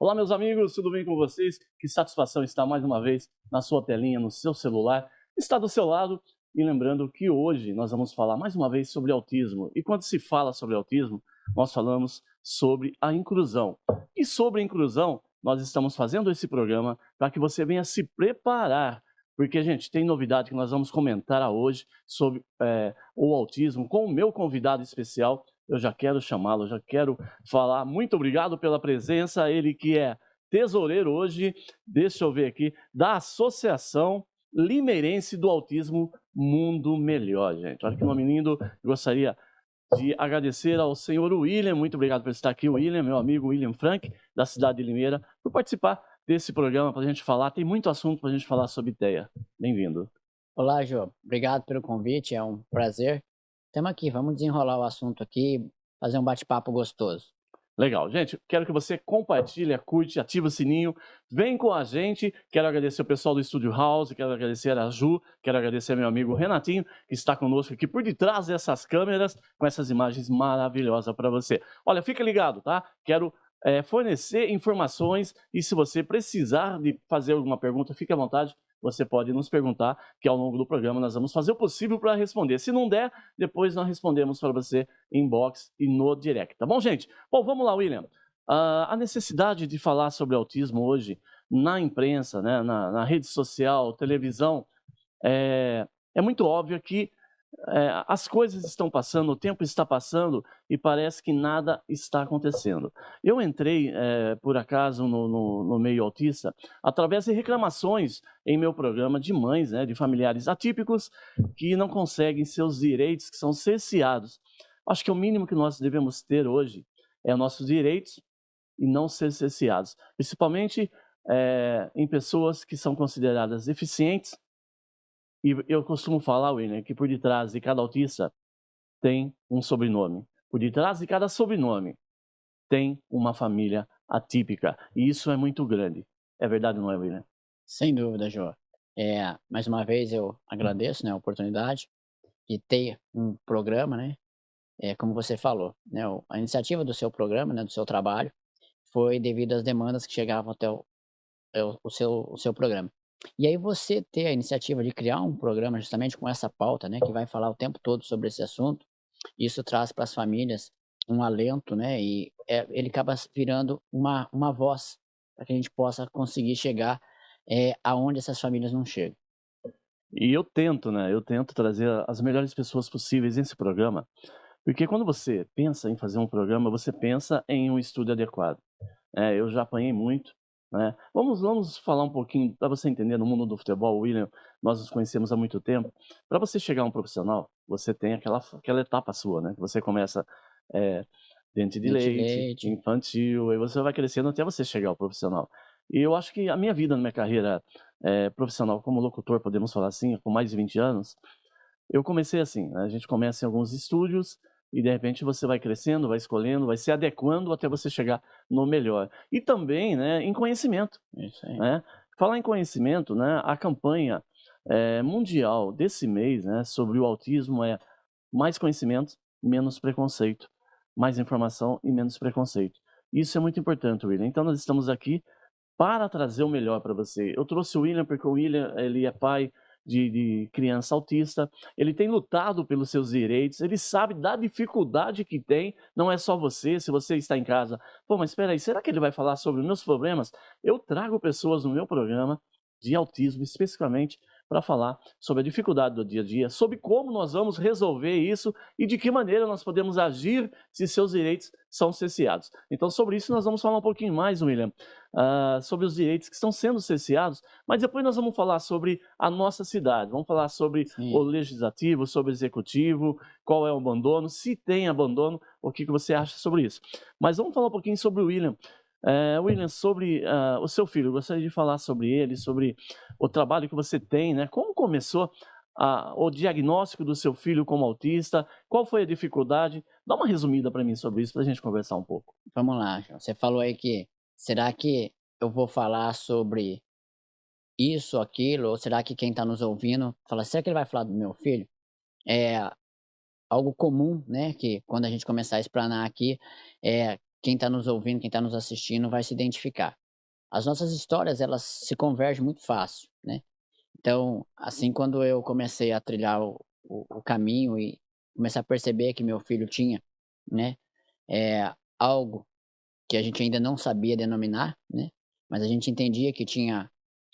Olá, meus amigos, tudo bem com vocês? Que satisfação estar mais uma vez na sua telinha, no seu celular, está do seu lado. E lembrando que hoje nós vamos falar mais uma vez sobre autismo. E quando se fala sobre autismo, nós falamos sobre a inclusão. E sobre a inclusão, nós estamos fazendo esse programa para que você venha se preparar. Porque, gente, tem novidade que nós vamos comentar hoje sobre o autismo com o meu convidado especial. Eu já quero chamá-lo, já quero falar. Muito obrigado pela presença, ele que é tesoureiro hoje, deixa eu ver aqui, da Associação Limeirense do Autismo Mundo Melhor, gente. Olha que nome lindo, gostaria de agradecer ao senhor William, muito obrigado por estar aqui, William, meu amigo William Frank, da cidade de Limeira, por participar desse programa para a gente falar, tem muito assunto para a gente falar sobre IDEA. Bem-vindo. Olá, Jô. Obrigado pelo convite, é um prazer. Estamos aqui, vamos desenrolar o assunto aqui, fazer um bate-papo gostoso. Legal, gente, quero que você compartilhe, curte, ative o sininho, vem com a gente, quero agradecer o pessoal do Estúdio House, quero agradecer a Ju, quero agradecer meu amigo Renatinho, que está conosco aqui por detrás dessas câmeras, com essas imagens maravilhosas para você. Olha, fica ligado, tá? Quero fornecer informações e se você precisar de fazer alguma pergunta, fique à vontade, você pode nos perguntar, que ao longo do programa nós vamos fazer o possível para responder. Se não der, depois nós respondemos para você em inbox e no direct, tá bom, gente? Bom, vamos lá, William. A necessidade de falar sobre autismo hoje na imprensa, né, na rede social, televisão, é muito óbvio que as coisas estão passando, o tempo está passando e parece que nada está acontecendo. Eu entrei, por acaso, no meio autista através de reclamações em meu programa de mães, né, de familiares atípicos que não conseguem seus direitos, que são cerceados. Acho que o mínimo que nós devemos ter hoje é nossos direitos e não ser cerceados, principalmente em pessoas que são consideradas deficientes. E eu costumo falar, William, que por detrás de cada autista tem um sobrenome. Por detrás de cada sobrenome tem uma família atípica. E isso é muito grande. É verdade, não é, William? Sem dúvida, Jô. Mais uma vez eu agradeço, né, a oportunidade de ter um programa, né, como você falou, né, a iniciativa do seu programa, né, do seu trabalho, foi devido às demandas que chegavam até o seu programa. E aí você ter a iniciativa de criar um programa justamente com essa pauta, né, que vai falar o tempo todo sobre esse assunto, isso traz para as famílias um alento, né, e, ele acaba virando uma voz para que a gente possa conseguir chegar, aonde essas famílias não chegam. E eu tento, né? Eu tento trazer as melhores pessoas possíveis nesse programa, porque quando você pensa em fazer um programa, você pensa em um estúdio adequado. Eu já apanhei muito, né. Vamos falar um pouquinho para você entender, no mundo do futebol, William, nós nos conhecemos há muito tempo. Para você chegar a um profissional, você tem aquela etapa sua, né, que você começa, eh, dente de Dente de leite, leite. infantil, aí você vai crescendo até você chegar ao profissional. E eu acho que a minha vida, na minha carreira, profissional como locutor, podemos falar assim, com mais de 20 anos, eu comecei assim, né, a gente começa em alguns estúdios e de repente você vai crescendo, vai escolhendo, vai se adequando até você chegar no melhor. E também, né, em conhecimento, Isso aí. né. Falar em conhecimento, né, a campanha, mundial desse mês, né, sobre o autismo é mais conhecimento, menos preconceito, mais informação e menos preconceito. Isso é muito importante, William. Então nós estamos aqui para trazer o melhor para você. Eu trouxe o William, porque o William, ele é pai de criança autista, ele tem lutado pelos seus direitos, ele sabe da dificuldade que tem, não é só você, se você está em casa, pô, mas espera aí, será que ele vai falar sobre os meus problemas? Eu trago pessoas no meu programa de autismo, especificamente, para falar sobre a dificuldade do dia a dia, sobre como nós vamos resolver isso e de que maneira nós podemos agir se seus direitos são cerceados. Então, sobre isso nós vamos falar um pouquinho mais, William, sobre os direitos que estão sendo cerceados, mas depois nós vamos falar sobre a nossa cidade, vamos falar sobre o Sim. legislativo, sobre o executivo, qual é o abandono, se tem abandono, o que você acha sobre isso. Mas vamos falar um pouquinho sobre o William. William, sobre o seu filho, eu gostaria de falar sobre ele, sobre o trabalho que você tem, né? Como começou o diagnóstico do seu filho como autista? Qual foi a dificuldade? Dá uma resumida para mim sobre isso, para a gente conversar um pouco. Vamos lá, Jô. Você falou aí que será que eu vou falar sobre isso, aquilo, ou será que quem está nos ouvindo fala: "Será que ele vai falar do meu filho?" É algo comum, né, que quando a gente começar a explanar aqui, quem está nos ouvindo, quem está nos assistindo vai se identificar. As nossas histórias, elas se convergem muito fácil, né. Então, assim, quando eu comecei a trilhar o caminho e começar a perceber que meu filho tinha, né, algo que a gente ainda não sabia denominar, né, mas a gente entendia que tinha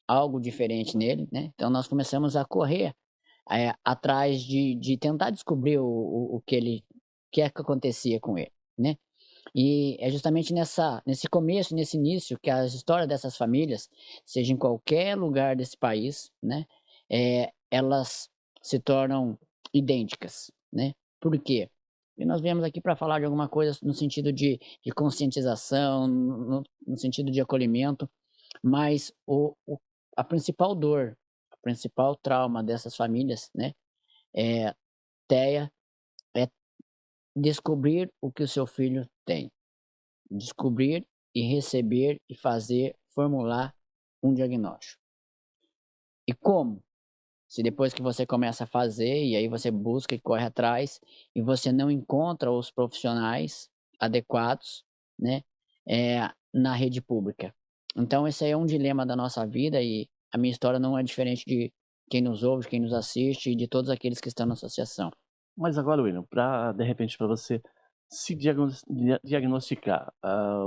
algo diferente nele, né, então nós começamos a correr, atrás de tentar descobrir o que ele o que é que acontecia com ele, né. E é justamente nesse começo, nesse início, que as histórias dessas famílias, seja em qualquer lugar desse país, né, elas se tornam idênticas, né. Por quê? E nós viemos aqui para falar de alguma coisa no sentido de conscientização, no sentido de acolhimento, mas a principal dor, o principal trauma dessas famílias, né, é TEA, é descobrir o que o seu filho tem. Descobrir e receber e fazer, formular um diagnóstico. E como? Se depois que você começa a fazer, e aí você busca e corre atrás, e você não encontra os profissionais adequados, né, na rede pública. Então esse aí é um dilema da nossa vida e a minha história não é diferente de quem nos ouve, de quem nos assiste e de todos aqueles que estão na associação. Mas agora, William, para de repente, para você se diagnosticar,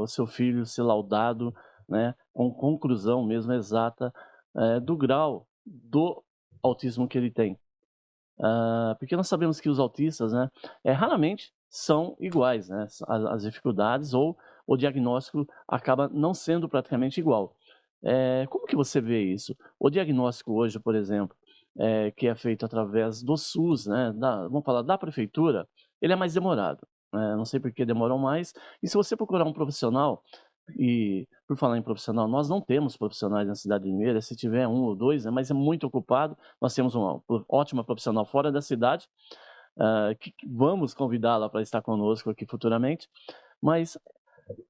o seu filho ser laudado, né, com conclusão mesmo exata, do grau do autismo que ele tem. Porque nós sabemos que os autistas, né, raramente são iguais, né, as dificuldades ou o diagnóstico acaba não sendo praticamente igual. Como que você vê isso? O diagnóstico hoje, por exemplo, que é feito através do SUS, né, vamos falar da prefeitura, ele é mais demorado, né, não sei por que demoram mais, e se você procurar um profissional, e por falar em profissional, nós não temos profissionais na cidade de Limeira, se tiver um ou dois, né, mas é muito ocupado, nós temos uma ótima profissional fora da cidade, que vamos convidá-la para estar conosco aqui futuramente, mas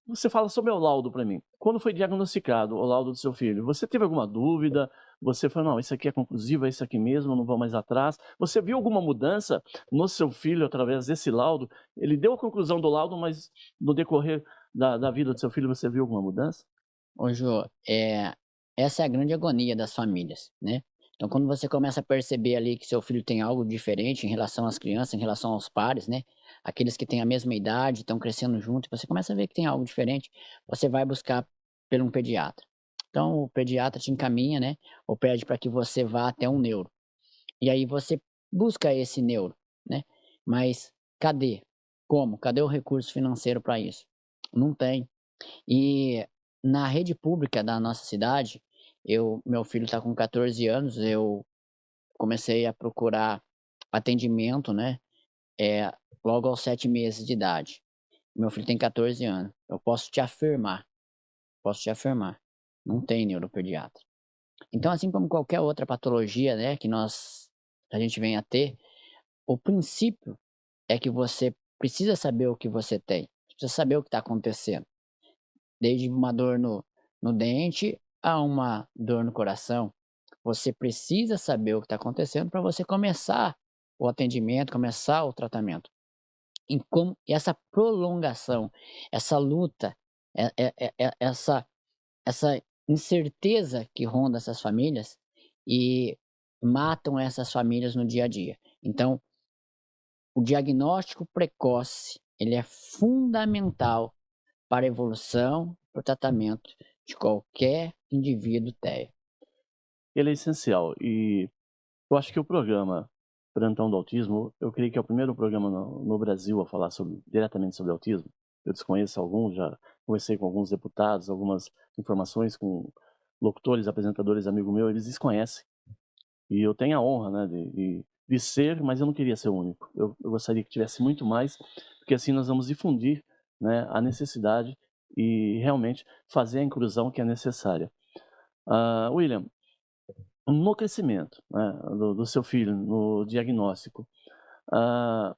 você fala sobre o laudo para mim. Quando foi diagnosticado o laudo do seu filho, você teve alguma dúvida? Você falou: "Não, isso aqui é conclusivo, é isso aqui mesmo, não vou mais atrás". Você viu alguma mudança no seu filho através desse laudo? Ele deu a conclusão do laudo, mas no decorrer da vida do seu filho, você viu alguma mudança? Ô Jô, essa é a grande agonia das famílias, né. Então quando você começa a perceber ali que seu filho tem algo diferente em relação às crianças, em relação aos pares, né, aqueles que têm a mesma idade, estão crescendo junto, você começa a ver que tem algo diferente, você vai buscar por um pediatra. Então o pediatra te encaminha, né, ou pede para que você vá até um neuro. E aí você busca esse neuro, né, mas cadê? Como? Cadê o recurso financeiro para isso? Não tem. E na rede pública da nossa cidade, meu filho está com 14 anos, eu comecei a procurar atendimento, né, logo aos 7 meses de idade. Meu filho tem 14 anos. Eu posso te afirmar, não tem neuropediatra. Então, assim como qualquer outra patologia, né, a gente vem a ter, o princípio é que você precisa saber o que você tem, precisa saber o que está acontecendo. Desde uma dor no dente a uma dor no coração, você precisa saber o que está acontecendo para você começar o atendimento, começar o tratamento. E essa prolongação, essa luta, essa incerteza que ronda essas famílias e matam essas famílias no dia a dia. Então, o diagnóstico precoce, ele é fundamental para a evolução, para o tratamento de qualquer indivíduo TEA. Ele é essencial e eu acho que o programa Plantão do Autismo, eu creio que é o primeiro programa no Brasil a falar diretamente sobre autismo. Eu desconheço alguns, já conversei com alguns deputados, algumas informações com locutores, apresentadores, amigo meu, eles desconhecem. E eu tenho a honra, né, de ser, mas eu não queria ser o único. Eu gostaria que tivesse muito mais, porque assim nós vamos difundir, né, a necessidade e realmente fazer a inclusão que é necessária. William, no crescimento, né, do seu filho, no diagnóstico, ah,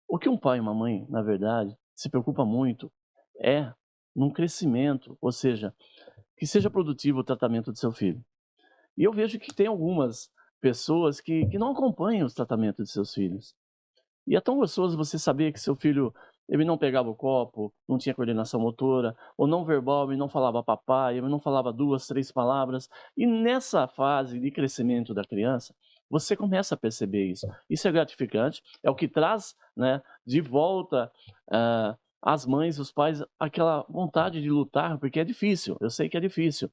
o que um pai e uma mãe, na verdade, se preocupa muito é num crescimento, ou seja, que seja produtivo o tratamento do seu filho. E eu vejo que tem algumas pessoas que não acompanham os tratamentos de seus filhos. E é tão gostoso você saber que seu filho ele não pegava o copo, não tinha coordenação motora, ou não verbal, ele não falava papai, ele não falava 2, 3 palavras. E nessa fase de crescimento da criança, você começa a perceber isso. Isso é gratificante, é o que traz, né, de volta, as mães, os pais, aquela vontade de lutar, porque é difícil, eu sei que é difícil.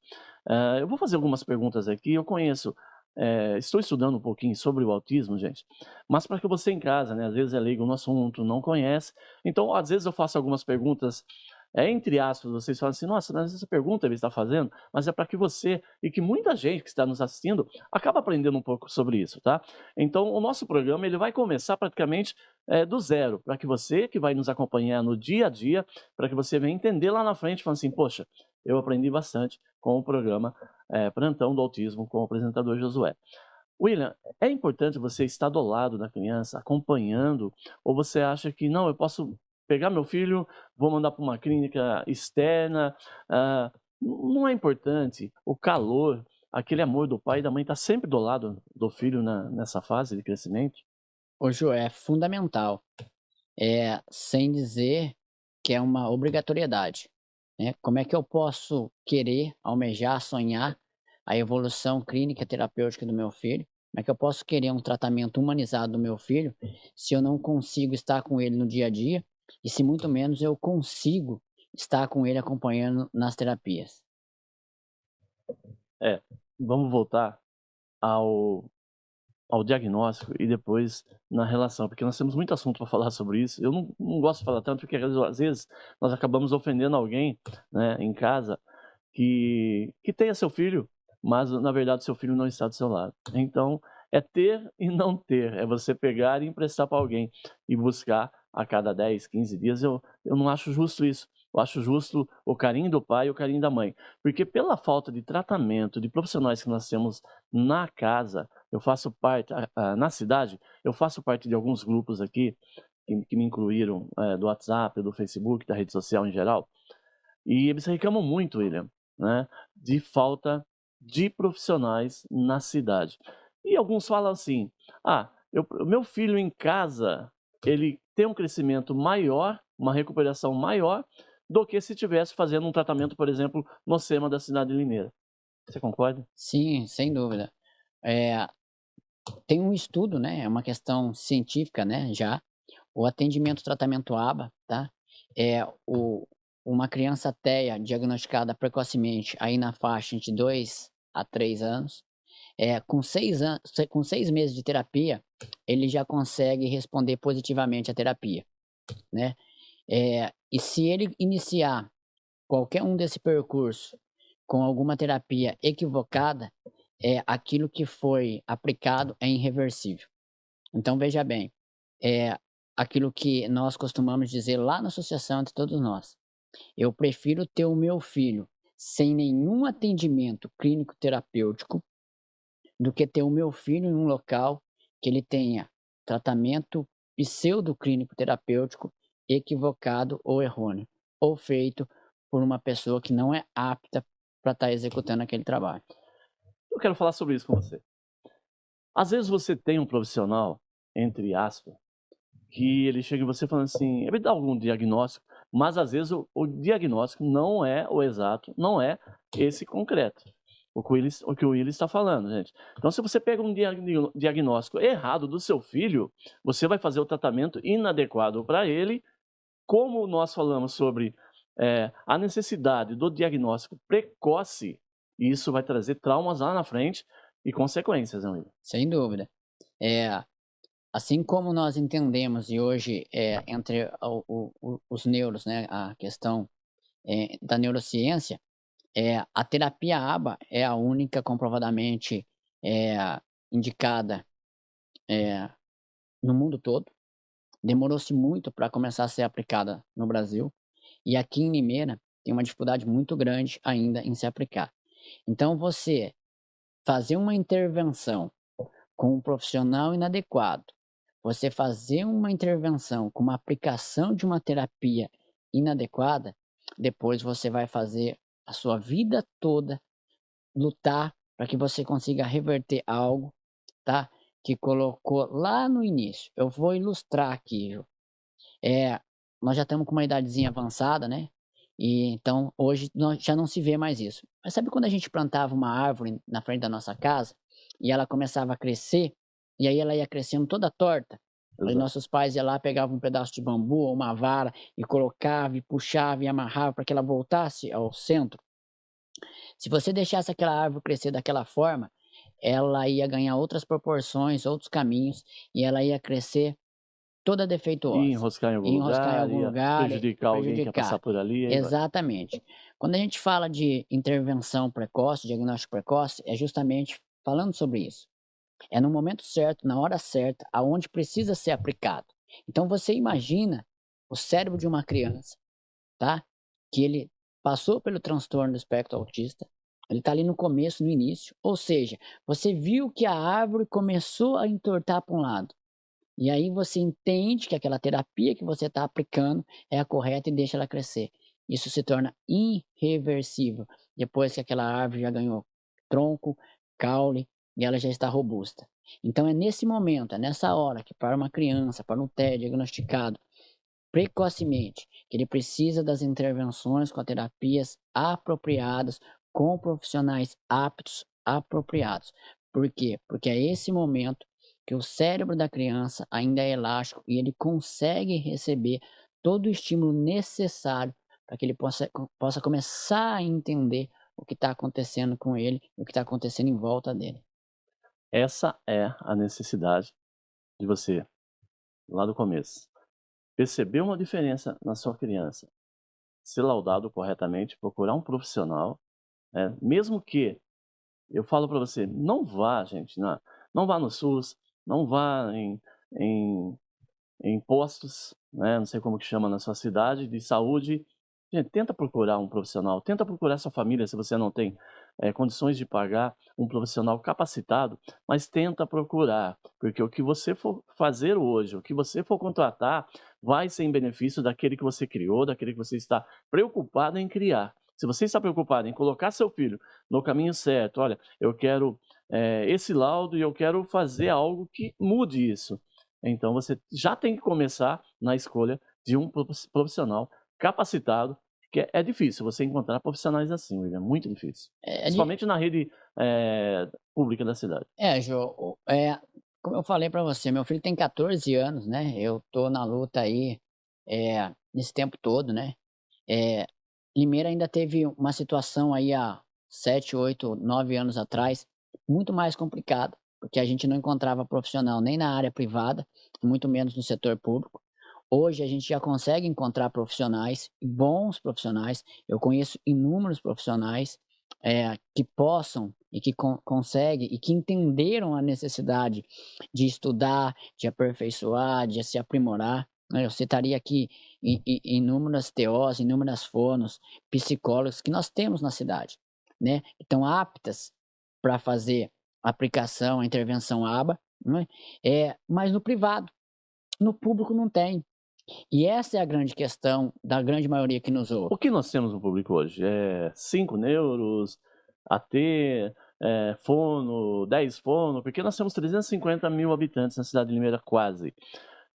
Eu vou fazer algumas perguntas aqui, eu conheço, estou estudando um pouquinho sobre o autismo, gente, mas para que você em casa, né, às vezes é leigo no assunto, não conhece, então às vezes eu faço algumas perguntas, entre aspas, vocês falam assim: "Nossa, mas essa pergunta ele está fazendo", mas é para que você e que muita gente que está nos assistindo acaba aprendendo um pouco sobre isso, tá. Então o nosso programa ele vai começar praticamente, do zero, para que você que vai nos acompanhar no dia a dia, para que você venha entender lá na frente, falando assim: "Poxa, eu aprendi bastante com o programa, Plantão do Autismo com o apresentador Josué". William, é importante você estar do lado da criança, acompanhando, ou você acha que não, eu posso pegar meu filho, vou mandar para uma clínica externa, não é importante o calor, aquele amor do pai e da mãe estar sempre do lado do filho nessa fase de crescimento? Hoje é fundamental, sem dizer que é uma obrigatoriedade, né. Como é que eu posso querer, almejar, sonhar a evolução clínica e terapêutica do meu filho? Como é que eu posso querer um tratamento humanizado do meu filho, se eu não consigo estar com ele no dia a dia, e se muito menos eu consigo estar com ele acompanhando nas terapias? É, vamos voltar ao ao diagnóstico e depois na relação, porque nós temos muito assunto para falar sobre isso. Eu não gosto de falar tanto, porque às vezes nós acabamos ofendendo alguém, né, em casa, que tenha seu filho, mas na verdade seu filho não está do seu lado. Então, é ter e não ter, é você pegar e emprestar para alguém e buscar a cada 10, 15 dias. Eu não acho justo isso. Eu acho justo o carinho do pai e o carinho da mãe, porque pela falta de tratamento de profissionais que nós temos na casa, eu faço parte, na cidade, eu faço parte de alguns grupos aqui que me incluíram, do WhatsApp, do Facebook, da rede social em geral, e eles reclamam muito, William, né, de falta de profissionais na cidade. E alguns falam assim: "Ah, o meu filho em casa, ele tem um crescimento maior, uma recuperação maior, do que se tivesse fazendo um tratamento, por exemplo, no SEMA da cidade de Limeira". Você concorda? Sim, sem dúvida. Eh, Tem um estudo, né, é uma questão científica, né, já, o atendimento tratamento ABA, tá, o uma criança TEA diagnosticada precocemente, aí na faixa de 2 a 3 anos, com 6 meses de terapia, ele já consegue responder positivamente à terapia, né. E se ele iniciar qualquer um desse percurso com alguma terapia equivocada, aquilo que foi aplicado é irreversível. Então veja bem, é aquilo que nós costumamos dizer lá na associação entre todos nós: "Eu prefiro ter o meu filho sem nenhum atendimento clínico terapêutico, do que ter o meu filho em um local que ele tenha tratamento pseudo clínico terapêutico equivocado ou errôneo, ou feito por uma pessoa que não é apta para estar executando aquele trabalho". Eu quero falar sobre isso com você. Às vezes você tem um profissional, entre aspas, que ele chega em você falando assim, ele dá algum diagnóstico, mas às vezes o diagnóstico não é o exato, não é esse concreto. O que o Willis está falando, gente. Então, se você pega um diagnóstico errado do seu filho, você vai fazer o tratamento inadequado para ele. Como nós falamos sobre a necessidade do diagnóstico precoce, isso vai trazer traumas lá na frente e consequências, né, William? Sem dúvida. Eh, assim como nós entendemos e hoje, entre os neuros, né, a questão, da neurociência, a terapia ABA é a única comprovadamente, eh, indicada, eh, no mundo todo. Demorou-se muito para começar a ser aplicada no Brasil, e aqui em Limeira tem uma dificuldade muito grande ainda em se aplicar. Então você fazer uma intervenção com um profissional inadequado, você fazer uma intervenção com uma aplicação de uma terapia inadequada, depois você vai fazer a sua vida toda lutar para que você consiga reverter algo, tá, que colocou lá no início. Eu vou ilustrar aqui, viu. nós já estamos com uma idadezinha avançada, né? E então hoje já não se vê mais isso. Mas sabe quando a gente plantava uma árvore na frente da nossa casa e ela começava a crescer e aí ela ia crescendo toda torta? Aí Exato. nossos pais iam lá, pegavam um pedaço de bambu ou uma vara e colocava e puxava e amarrava para que ela voltasse ao centro. Se você deixasse aquela árvore crescer daquela forma, ela ia ganhar outras proporções, outros caminhos e ela ia crescer toda E defeituosa, enroscar em algum e enroscar em lugar, algum ia lugar e prejudicar alguém que ia passar prejudicar. por ali, e aí vai. Exatamente. Quando a gente fala de intervenção precoce, diagnóstico precoce, é justamente falando sobre isso. É no momento certo, na hora certa, aonde precisa ser aplicado. Então você imagina o cérebro de uma criança, tá? Que ele passou pelo transtorno do espectro autista, ele está ali no começo, no início, ou seja, você viu que a árvore começou a entortar para um lado. E aí você entende que aquela terapia que você está aplicando é a correta e deixa ela crescer. Isso se torna irreversível depois que aquela árvore já ganhou tronco, caule e ela já está robusta. Então é nesse momento, é nessa hora que para uma criança, para um TED diagnosticado precocemente, que ele precisa das intervenções com terapias apropriadas, com profissionais aptos, apropriados. Por quê? Porque é esse momento que o cérebro da criança ainda é elástico e ele consegue receber todo o estímulo necessário para que ele possa começar a entender o que está acontecendo com ele e o que está acontecendo em volta dele. Essa é a necessidade de você, lá do começo, perceber uma diferença na sua criança, ser laudado corretamente, procurar um profissional, né, mesmo que eu falo para você, não vá gente, não vá no SUS, não vá em em postos, né, não sei como que chama na sua cidade, de saúde. Gente, tenta procurar um profissional, tenta procurar sua família se você não tem, condições de pagar um profissional capacitado, mas tenta procurar, porque o que você for fazer hoje, o que você for contratar, vai ser em benefício daquele que você criou, daquele que você está preocupado em criar. Se você está preocupado em colocar seu filho no caminho certo, olha, eu quero, esse laudo e eu quero fazer algo que mude isso. Então você já tem que começar na escolha de um profissional capacitado, que é difícil você encontrar profissionais assim, William, muito difícil. É, Principalmente na rede, pública da cidade. Jô, como eu falei para você, meu filho tem 14 anos, né, eu tô na luta aí, nesse tempo todo, né. Eh, Limeira ainda teve uma situação aí há 7, 8, 9 anos atrás, muito mais complicada, porque a gente não encontrava profissional nem na área privada, muito menos no setor público. Hoje a gente já consegue encontrar profissionais, bons profissionais, eu conheço inúmeros profissionais, que possam e que conseguem e que entenderam a necessidade de estudar, de aperfeiçoar, de se aprimorar, né. Eu citaria aqui inúmeras TOs, inúmeras fonos, psicólogos que nós temos na cidade, né, que estão aptas para fazer a aplicação, a intervenção ABA, né, mas no privado, no público não tem. E essa é a grande questão da grande maioria que nos ouve. O que nós temos no público hoje? 5 neuros, AT, fono, 10 fono, porque nós temos 350.000 habitantes na cidade de Limeira, quase.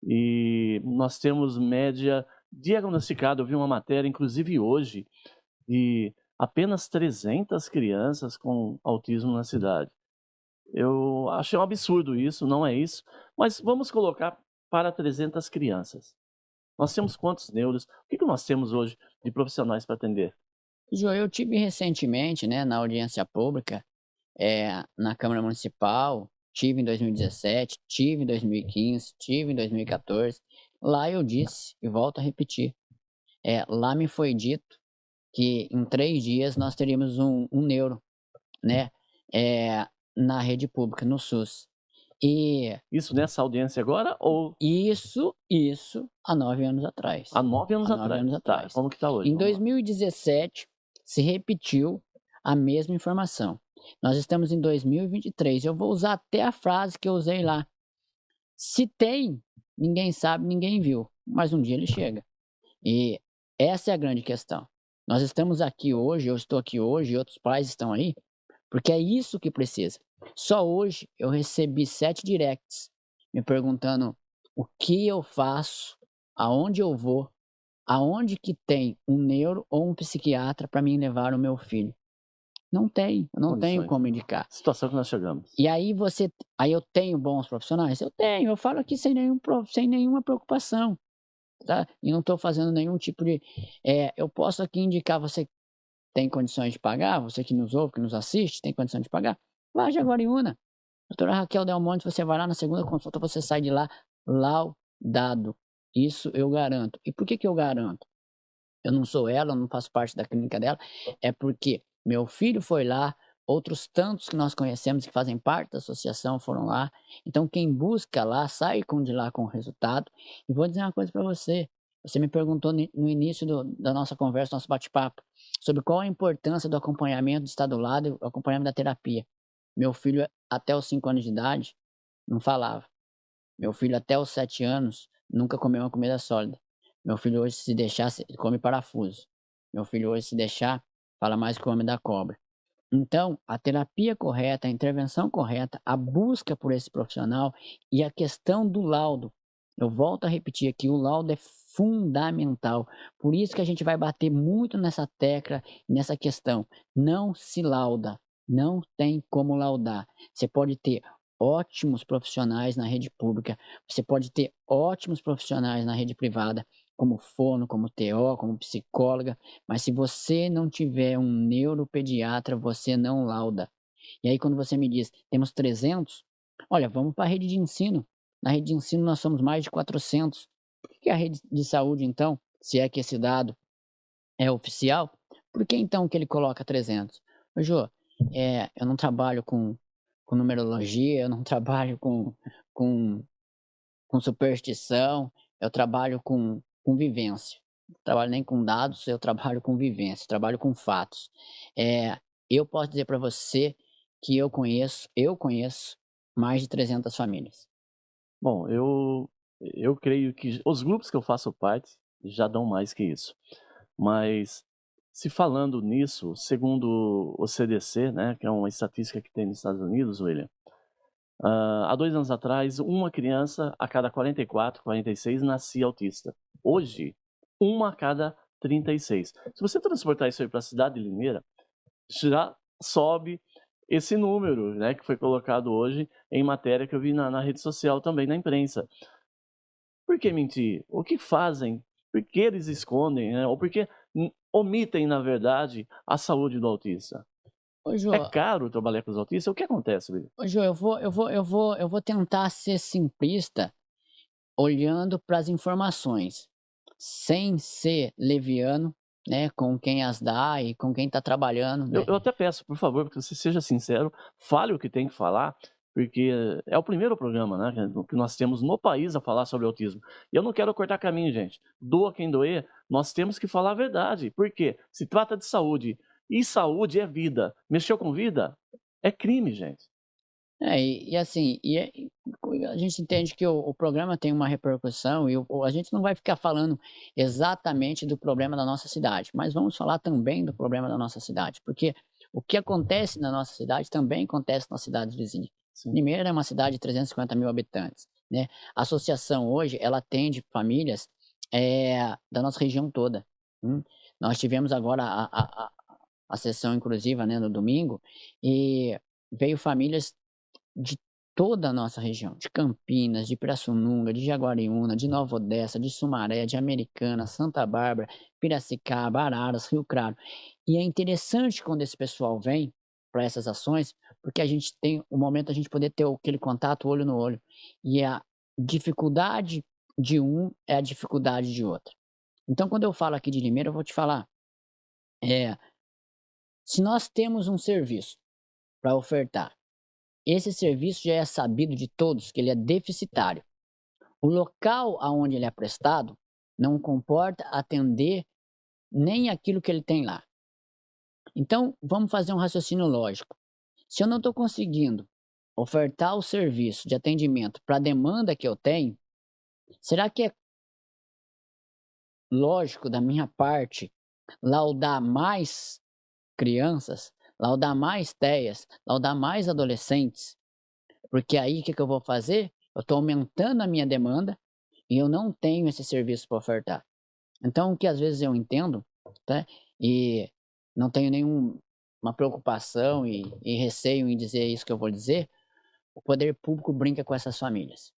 E nós temos média diagnosticada, eu vi uma matéria inclusive hoje, de apenas 300 crianças com autismo na cidade. Eu achei um absurdo isso, não é isso, mas vamos colocar para 300 crianças. Nós temos quantos neuros? O que que nós temos hoje de profissionais para atender? Jô, eu tive recentemente, né, na audiência pública, na Câmara Municipal, tive em 2017, tive em 2015, tive em 2014. Lá eu disse, e volto a repetir, lá me foi dito que em 3 dias nós teríamos um neuro, né, eh, na rede pública, no SUS. E Isso nessa audiência agora ou isso há 9 anos atrás, há 9 anos há 9 atrás? anos Tá, atrás. como que está hoje? Em Vamos lá. 2017 se repetiu a mesma informação. Nós estamos em 2023, eu vou usar até a frase que eu usei lá: "Se tem, ninguém sabe, ninguém viu, mas um dia ele chega". E essa é a grande questão. Nós estamos aqui hoje, eu estou aqui hoje e outros pais estão aí, porque é isso que precisa. Só hoje eu recebi 7 directs me perguntando o que eu faço, aonde eu vou, aonde que tem um neuro ou um psiquiatra para mim levar o meu filho? Não tem, eu não tenho Condições. como indicar. Situação que nós chegamos. E aí eu tenho bons profissionais? Eu tenho, eu falo aqui sem nenhuma preocupação, tá? E não estou fazendo nenhum tipo de eu posso aqui indicar, você tem condições de pagar, você que nos ouve, que nos assiste, tem condição de pagar? Vá a Jaguariúna, doutora Raquel Del Monte, você vai lá na segunda consulta, você sai de lá laudado, isso eu garanto. E por que que eu garanto? Eu não sou ela, eu não faço parte da clínica dela, é porque meu filho foi lá, outros tantos que nós conhecemos que fazem parte da associação foram lá. Então quem busca lá, sai de lá com resultado. E vou dizer uma coisa para você, você me perguntou no início da nossa conversa, nosso bate-papo, sobre qual a importância do acompanhamento de estar do lado e o acompanhamento da terapia. Meu filho, até os 5 anos de idade, não falava. Meu filho, até os 7 anos, nunca comeu uma comida sólida. Meu filho hoje, se deixar, ele come parafuso. Meu filho hoje, se deixar, fala mais que o homem da cobra. Então, a terapia correta, a intervenção correta, a busca por esse profissional e a questão do laudo. Eu volto a repetir aqui, o laudo é fundamental. Por isso que a gente vai bater muito nessa tecla, nessa questão. Não se lauda, não tem como laudar. Você pode ter ótimos profissionais na rede pública, você pode ter ótimos profissionais na rede privada, como fono, como TO, como psicóloga, mas se você não tiver um neuropediatra, você não lauda. E aí quando você me diz: "Temos 300", olha, vamos para a rede de ensino. Na rede de ensino nós somos mais de 400. Por que a rede de saúde então, se é que esse dado é oficial, por que então que ele coloca 300? Ô Jô, eu não trabalho com numerologia, eu não trabalho com com superstição, eu trabalho com vivência. Não trabalho nem com dados, eu trabalho com vivência, trabalho com fatos. Eu posso dizer para você que eu conheço mais de 300 famílias. Bom, eu creio que os grupos que eu faço parte já dão mais que isso. Mas, se falando nisso, segundo o CDC, né, que é uma estatística que tem nos Estados Unidos, William, há 2 anos atrás, uma criança a cada 44, 46 nascia autista. Hoje, uma a cada 36. Se você transportar isso aí para a cidade de Limeira, já sobe esse número, né, que foi colocado hoje em matéria que eu vi na rede social também, na imprensa. Por que mentir? O que fazem? Por que eles escondem, né? Ou por que omitem, na verdade, a saúde do autista? Ô É Jô, caro trabalhar com os autistas? O que acontece, Will? ô Jô, eu vou tentar ser simplista olhando para as informações, sem ser leviano, né, com quem as dá e com quem está trabalhando, Eu, né. eu até peço, por favor, que você seja sincero, fale o que tem que falar, porque é o primeiro programa, né, que nós temos no país a falar sobre autismo. E eu não quero cortar caminho, gente. Doa quem doer, nós temos que falar a verdade. Por quê? Se trata de saúde. E saúde é vida. Mexeu com vida? É crime, gente. E assim, a gente entende que o programa tem uma repercussão e a gente não vai ficar falando exatamente do problema da nossa cidade, mas vamos falar também do problema da nossa cidade, porque o que acontece na nossa cidade também acontece nas cidades vizinhas. Sim. Limeira é uma cidade de 350 mil habitantes, né? A associação hoje, ela atende famílias da nossa região toda. hum. Nós tivemos agora a sessão inclusiva, né, no domingo, e veio famílias de toda a nossa região, de Campinas, de Pirassununga, de Jaguariúna, de Nova Odessa, de Sumaré, de Americana, Santa Bárbara, Piracicaba, Araras, Rio Claro. E é interessante quando esse pessoal vem para essas ações, porque a gente tem o momento da gente poder ter aquele contato olho no olho. E a dificuldade de um é a dificuldade de outro. Então, quando eu falo aqui de Limeira, eu vou te falar, é, se nós temos um serviço para ofertar, esse serviço já é sabido de todos que ele é deficitário. O local aonde ele é prestado não comporta atender nem aquilo que ele tem lá. Então, vamos fazer um raciocínio lógico. Se eu não estou conseguindo ofertar o serviço de atendimento para a demanda que eu tenho, será que é lógico da minha parte laudar mais crianças, laudar mais TEAs, laudar mais adolescentes? Porque aí o que que eu vou fazer? Eu estou aumentando a minha demanda e eu não tenho esse serviço para ofertar. Então, o que às vezes eu entendo, tá? E não tenho nenhuma preocupação e receio em dizer isso que eu vou dizer, o poder público brinca com essas famílias,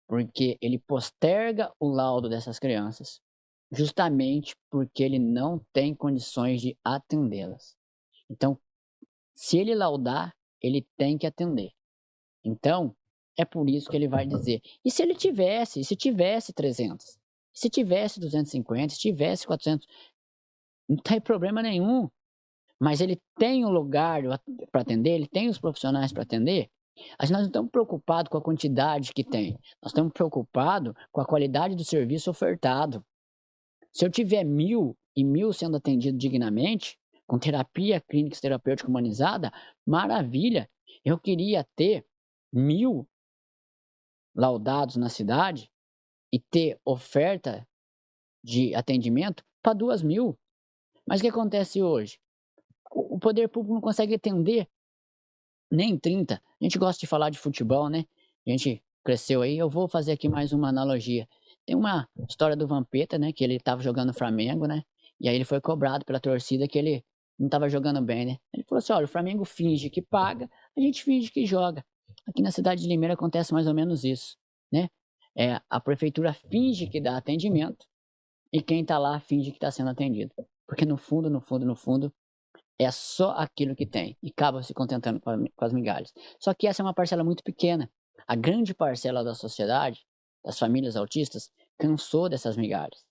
porque ele posterga o laudo dessas crianças, justamente porque ele não tem condições de atendê-las. Então, se ele laudar, ele tem que atender. Então, é por isso que ele vai dizer: e se ele tivesse, e se tivesse 300? Se tivesse 250, se tivesse 400? Não tem problema nenhum, mas ele tem o lugar para atender, ele tem os profissionais para atender. Mas nós não estamos preocupados com a quantidade que tem, nós estamos preocupados com a qualidade do serviço ofertado. Se eu tiver 1.000 e 1.000 sendo atendido dignamente, com terapia clínica e terapêutica humanizada, maravilha. Eu queria ter 1.000 laudados na cidade e ter oferta de atendimento para 2.000. Mas o que acontece hoje? O poder público não consegue atender nem 30. A gente gosta de falar de futebol, né? A gente cresceu aí. Eu vou fazer aqui mais uma analogia. Tem uma história do Vampeta, né? Que ele estava jogando no Flamengo, né? E aí ele foi cobrado pela torcida que ele não estava jogando bem, né? Ele falou assim: olha, o Flamengo finge que paga, a gente finge que joga. Aqui na cidade de Limeira acontece mais ou menos isso, né? A prefeitura finge que dá atendimento e quem está lá finge que está sendo atendido. Porque no fundo, no fundo, no fundo, é só aquilo que tem e acaba se contentando com as migalhas. Só que essa é uma parcela muito pequena. A grande parcela da sociedade, das famílias autistas, cansou dessas migalhas,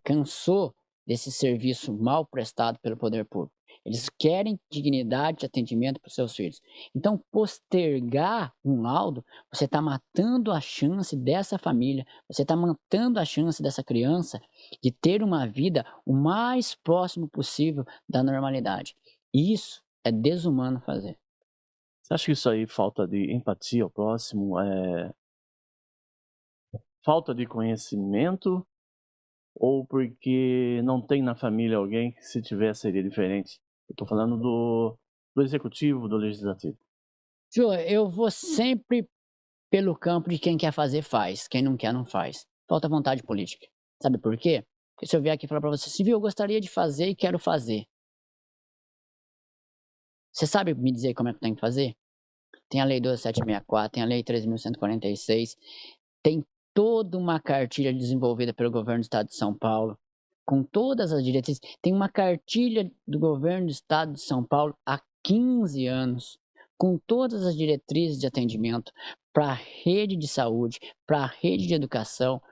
cansou desse serviço mal prestado pelo poder público. Eles querem dignidade de atendimento para os seus filhos. Então, postergar um laudo, você está matando a chance dessa família, você está matando a chance dessa criança de ter uma vida o mais próximo possível da normalidade. Isso é desumano fazer. Você acha que isso aí falta de empatia ao próximo, falta de conhecimento ou porque não tem na família alguém que se tivesse seria diferente? Eu tô falando do executivo, do legislativo. Jô, eu vou sempre pelo campo de quem quer fazer, faz. Quem não quer, não faz. Falta vontade política. Sabe por quê? Porque se eu vier aqui falar pra você, Silvio, eu gostaria de fazer e quero fazer. Você sabe me dizer como é que tem que fazer? Tem a Lei 12.764, tem a Lei 13.146, tem toda uma cartilha desenvolvida pelo governo do Estado de São Paulo, com todas as diretrizes. Tem uma cartilha do governo do Estado de São Paulo há 15 anos, com todas as diretrizes de atendimento para a rede de saúde, para a rede de educação,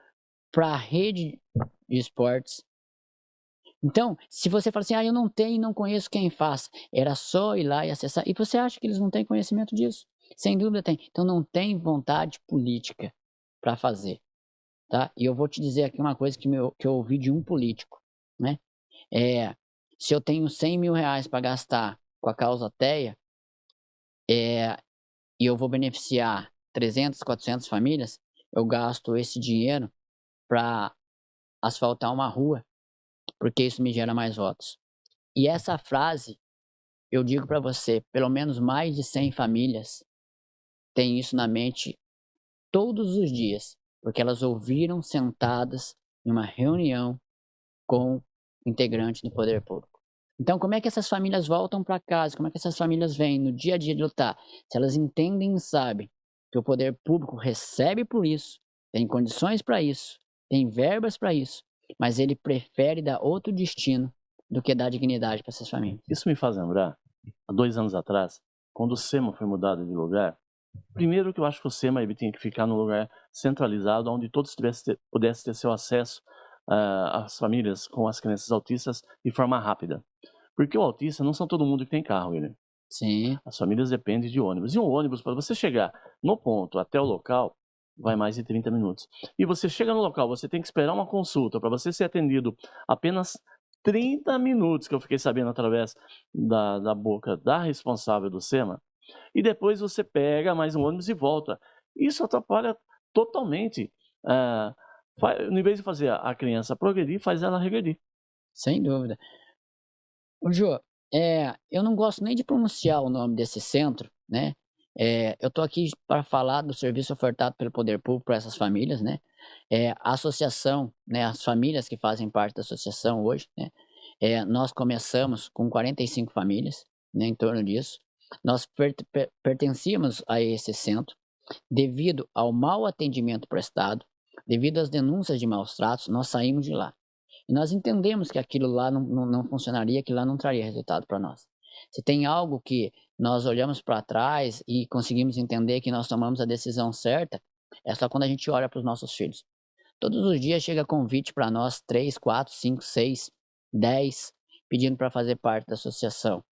para a rede de esportes. Então, se você fala assim, eu não tenho, não conheço quem faz, era só ir lá e acessar. E você acha que eles não têm conhecimento disso? Sem dúvida tem. Então não tem vontade política para fazer, tá? E eu vou te dizer aqui uma coisa que eu ouvi de um político, né? É, se eu tenho 100 mil reais para gastar com a causa TEA, e eu vou beneficiar 300, 400 famílias, eu gasto esse dinheiro para asfaltar uma rua, porque isso me gera mais votos. E essa frase, eu digo para você, pelo menos mais de 100 famílias têm isso na mente todos os dias, porque elas ouviram sentadas em uma reunião com integrantes do poder público. Então, como é que essas famílias voltam para casa? Como é que essas famílias vêm no dia a dia de lutar? Se elas entendem e sabem que o poder público recebe por isso, tem condições para isso, tem verbas para isso, mas ele prefere dar outro destino do que dar dignidade para essas famílias. Isso me faz lembrar, há 2 anos atrás, quando o SEMA foi mudado de lugar, primeiro que eu acho que o SEMA ele tinha que ficar num lugar centralizado, onde todos pudessem ter seu acesso às famílias com as crianças autistas de forma rápida. Porque o autista não são todo mundo que tem carro, William. Sim, As famílias dependem de ônibus. E um ônibus, para você chegar no ponto até o local, vai mais de 30 minutos. E você chega no local, você tem que esperar uma consulta para você ser atendido apenas 30 minutos, que eu fiquei sabendo através da boca da responsável do SEMA. E depois você pega mais um ônibus e volta. Isso atrapalha totalmente. Em vez de fazer a criança progredir, faz ela regredir. sem dúvida. Ô, Jô, eu não gosto nem de pronunciar o nome desse centro, né? Eu estou aqui para falar do serviço ofertado pelo poder público para essas famílias, né? A associação, né, as famílias que fazem parte da associação hoje, né, nós começamos com 45 famílias, né, em torno disso. Nós pertencíamos a esse centro. Devido ao mau atendimento prestado, devido às denúncias de maus tratos, nós saímos de lá. E nós entendemos que aquilo lá não funcionaria, que lá não traria resultado para nós. Se tem algo que nós olhamos para trás e conseguimos entender que nós tomamos a decisão certa, é só quando a gente olha para os nossos filhos. Todos os dias chega convite para nós, 3, 4, 5, 6, 10, pedindo para fazer parte da associação,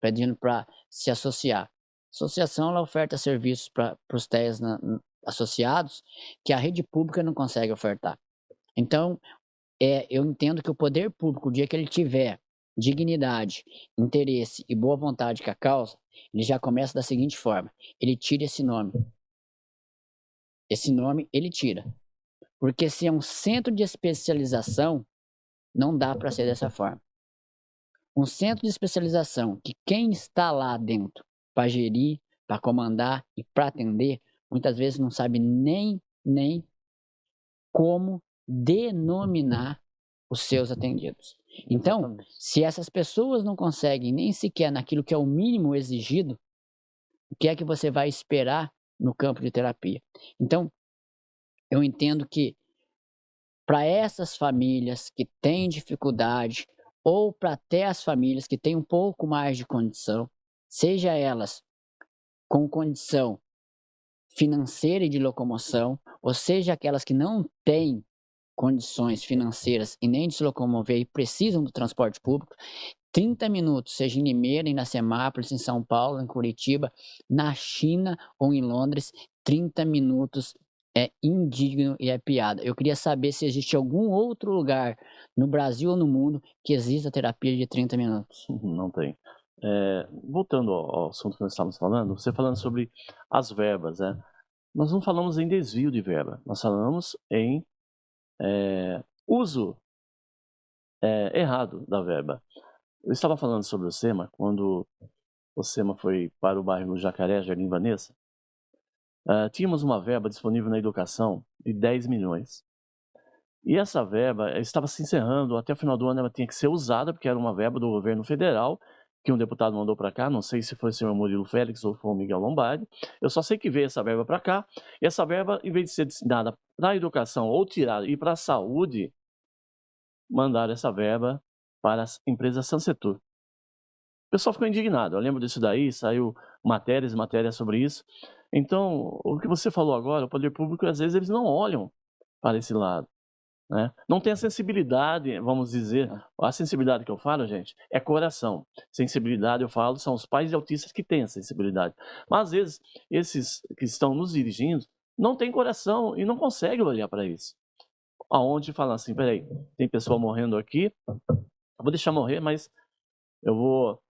pedindo para se associar. A associação ela oferta serviços para os TEAs associados que a rede pública não consegue ofertar. Então, eu entendo que o poder público, o dia que ele tiver dignidade, interesse e boa vontade com a causa, ele já começa da seguinte forma: ele tira esse nome. Esse nome ele tira. Porque se é um centro de especialização, não dá para ser dessa forma. Um centro de especialização que quem está lá dentro para gerir, para comandar e para atender, muitas vezes não sabe nem como denominar os seus atendidos. Então, Exatamente. se essas pessoas não conseguem nem sequer naquilo que é o mínimo exigido, o que é que você vai esperar no campo de terapia? Então, eu entendo que para essas famílias que têm dificuldade, ou para até as famílias que têm um pouco mais de condição, seja elas com condição financeira e de locomoção, ou seja aquelas que não têm condições financeiras e nem de se locomover e precisam do transporte público, 30 minutos, seja em Limeira, em Iracemápolis, em São Paulo, em Curitiba, na China ou em Londres, 30 minutos é indigno e é piada. Eu queria saber se existe algum outro lugar no Brasil ou no mundo que exista terapia de 30 minutos. Não tem. Voltando ao assunto que nós estávamos falando, você falando sobre as verbas, né? Nós não falamos em desvio de verba, nós falamos em uso errado da verba. Eu estava falando sobre o SEMA, quando o SEMA foi para o bairro Jacaré, Jardim Vanessa, tínhamos uma verba disponível na educação de 10 milhões. E essa verba estava se encerrando, até o final do ano ela tinha que ser usada, porque era uma verba do governo federal, que um deputado mandou para cá, não sei se foi o senhor Murilo Félix ou foi o Miguel Lombardi, eu só sei que veio essa verba para cá, e essa verba, em vez de ser destinada para a educação ou tirada e para a saúde, mandaram essa verba para as empresas Sansetur. O pessoal ficou indignado, eu lembro disso daí, saiu matérias e matérias sobre isso. Então, o que você falou agora, o poder público, às vezes, eles não olham para esse lado. Né? Não tem a sensibilidade, vamos dizer, a sensibilidade que eu falo, gente, é coração. Sensibilidade, eu falo, são os pais de autistas que têm a sensibilidade. Mas, às vezes, esses que estão nos dirigindo não têm coração e não conseguem olhar para isso. Aonde falar assim, peraí, tem pessoa morrendo aqui, eu vou deixar morrer, mas eu vou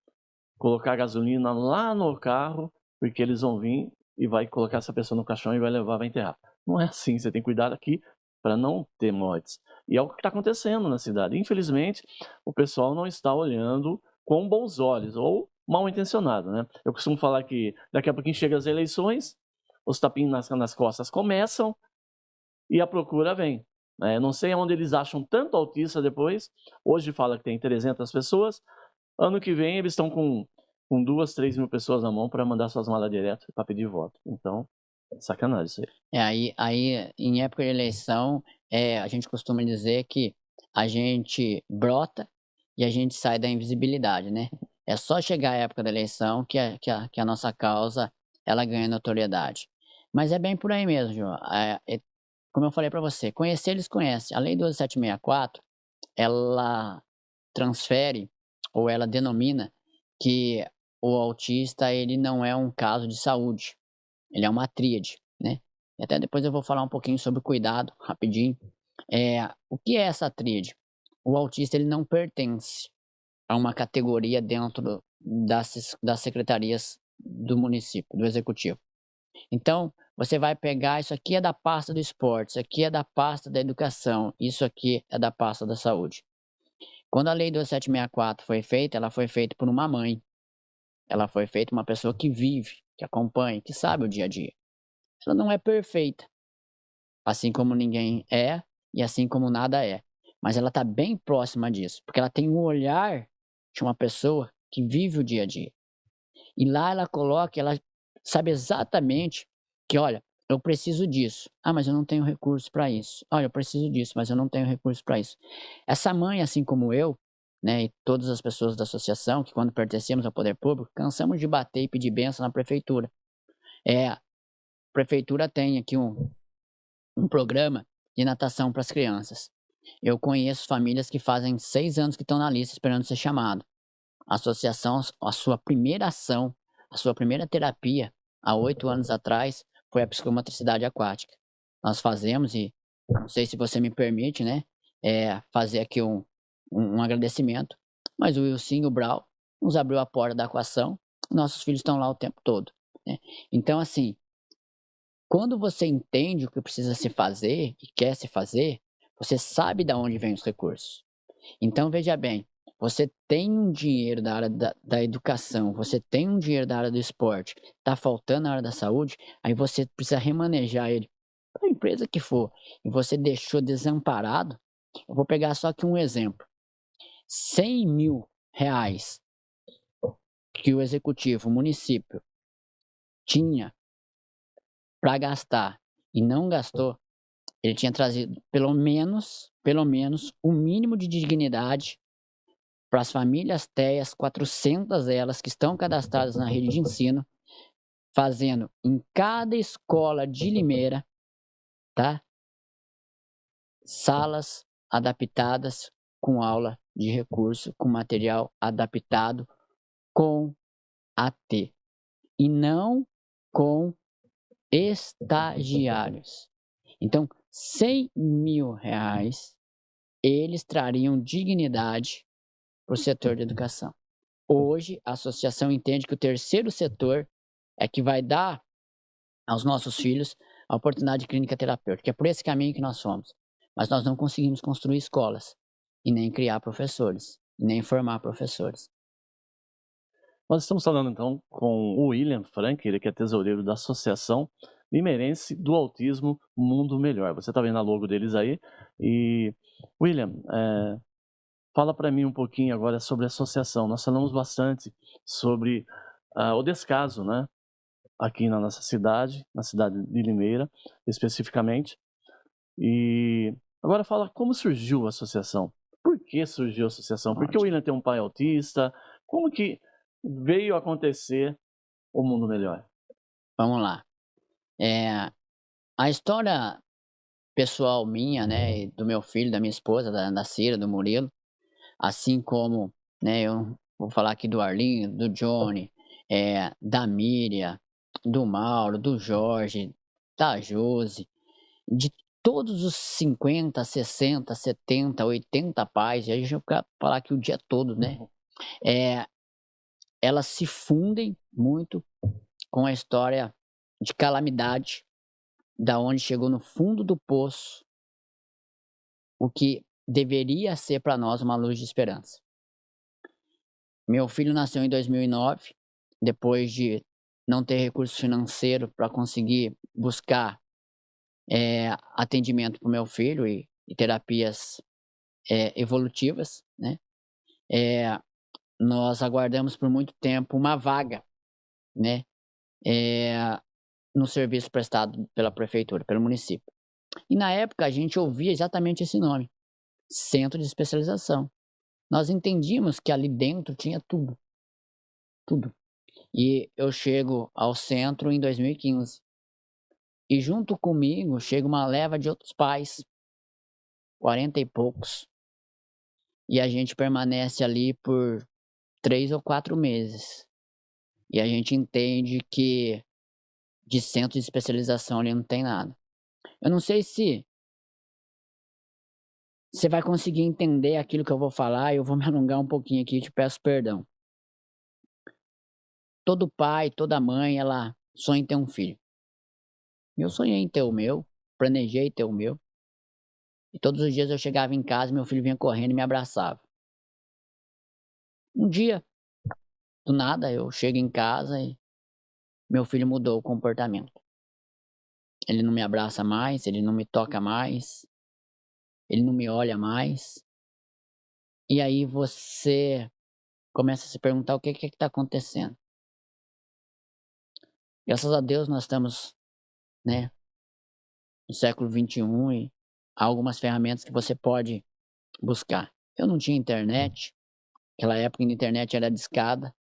colocar gasolina lá no carro, porque eles vão vir e vai colocar essa pessoa no caixão e vai levar, vai enterrar. Não é assim, você tem que cuidar aqui para não ter mortes. E é o que está acontecendo na cidade. Infelizmente, o pessoal não está olhando com bons olhos, ou mal intencionado, né? Eu costumo falar que daqui a pouquinho chegam as eleições, os tapinhos nas costas começam e a procura vem. Não sei onde eles acham tanto autista depois. Hoje fala que tem 300 pessoas. Ano que vem eles estão com 2, 3 mil pessoas na mão para mandar suas malas direto para pedir voto. Então, sacanagem isso aí. Aí em época de eleição, a gente costuma dizer que a gente brota e a gente sai da invisibilidade, né? É só chegar a época da eleição que a nossa causa ela ganha notoriedade. Mas é bem por aí mesmo, João. Como eu falei para você, conhecer eles conhecem. A Lei 12764, ela transfere ou ela denomina que o autista ele não é um caso de saúde, ele é uma tríade, né? E até depois eu vou falar um pouquinho sobre cuidado, rapidinho. O que é essa tríade? O autista ele não pertence a uma categoria dentro das secretarias do município, do executivo. Então, você vai pegar, isso aqui é da pasta do esporte, isso aqui é da pasta da educação, isso aqui é da pasta da saúde. Quando a Lei 2764 foi feita, ela foi feita por uma mãe. Ela foi feita por uma pessoa que vive, que acompanha, que sabe o dia a dia. Ela não é perfeita. assim como ninguém é e assim como nada é. Mas ela está bem próxima disso, porque ela tem um olhar de uma pessoa que vive o dia a dia. E lá ela coloca, ela sabe exatamente que, olha, eu preciso disso. Ah, mas eu não tenho recurso para isso. Olha, eu preciso disso, mas eu não tenho recurso para isso. Essa mãe, assim como eu, né, e todas as pessoas da associação, que quando pertencemos ao poder público, cansamos de bater e pedir bênção na prefeitura. A prefeitura tem aqui um programa de natação para as crianças. Eu conheço famílias que fazem 6 anos que estão na lista esperando ser chamado. A associação, a sua primeira ação, a sua primeira terapia, há 8 anos atrás, foi a psicomotricidade aquática. Nós fazemos, e não sei se você me permite, né, fazer aqui um agradecimento, mas o Wilson Brau nos abriu a porta da aquação, nossos filhos estão lá o tempo todo, né. Então, assim, quando você entende o que precisa se fazer e quer se fazer, você sabe de onde vêm os recursos. Então, veja bem, você tem um dinheiro da área da educação, você tem um dinheiro da área do esporte, está faltando na área da saúde, aí você precisa remanejar ele para a empresa que for, e você deixou desamparado. Eu vou pegar só aqui um exemplo: R$ 100.000 que o executivo, o município, tinha para gastar e não gastou. Ele tinha trazido pelo menos o mínimo de dignidade para as famílias TEAs, 400 delas que estão cadastradas na rede de ensino, fazendo em cada escola de Limeira, tá, salas adaptadas com aula de recurso, com material adaptado com AT, e não com estagiários. Então, R$ 100.000, eles trariam dignidade para o setor de educação. Hoje, a associação entende que o terceiro setor é que vai dar aos nossos filhos a oportunidade de clínica terapêutica. É por esse caminho que nós fomos. Mas nós não conseguimos construir escolas, e nem criar professores, e nem formar professores. Nós estamos falando então com o William Frank, ele que é tesoureiro da Associação Limeirense do Autismo Mundo Melhor. Você está vendo a logo deles aí. E, William, fala para mim um pouquinho agora sobre a associação. Nós falamos bastante sobre o descaso, né? Aqui na nossa cidade, na cidade de Limeira, especificamente. E agora fala como surgiu a associação. Por que surgiu a associação? Por que o Ótimo. William tem um pai autista? Como que veio acontecer o Mundo Melhor? Vamos lá. A história pessoal minha, né, e do meu filho, da minha esposa, da Cira, do Murilo, assim como, né, eu vou falar aqui do Arlinho, do Johnny, da Miriam, do Mauro, do Jorge, da Josi, de todos os 50, 60, 70, 80 pais, e aí a gente vai ficar falar aqui o dia todo, né? Eh, Elas se fundem muito com a história de calamidade, da onde chegou no fundo do poço o que deveria ser para nós uma luz de esperança. Meu filho nasceu em 2009, depois de não ter recurso financeiro para conseguir buscar atendimento para o meu filho e terapias evolutivas, né? Eh, Nós aguardamos por muito tempo uma vaga, né, eh, no serviço prestado pela prefeitura, pelo município. E na época a gente ouvia exatamente esse nome: Centro de Especialização. Nós entendíamos que ali dentro tinha tudo, tudo. E eu chego ao centro em 2015. E junto comigo chega uma leva de outros pais, 40 e poucos. E a gente permanece ali por 3 ou 4 meses. E a gente entende que de centro de especialização ali não tem nada. Eu não sei se você vai conseguir entender aquilo que eu vou falar, eu vou me alongar um pouquinho aqui e te peço perdão. Todo pai, toda mãe, ela sonha em ter um filho. Eu sonhei em ter o meu, planejei ter o meu. E todos os dias eu chegava em casa e meu filho vinha correndo e me abraçava. Um dia, do nada, eu chego em casa e meu filho mudou o comportamento. ele não me abraça mais, ele não me toca mais, ele não me olha mais. E aí você começa a se perguntar o que que está acontecendo. Graças a Deus nós estamos, né, no século XXI e há algumas ferramentas que você pode buscar. Eu não tinha internet, naquela época a internet era discada.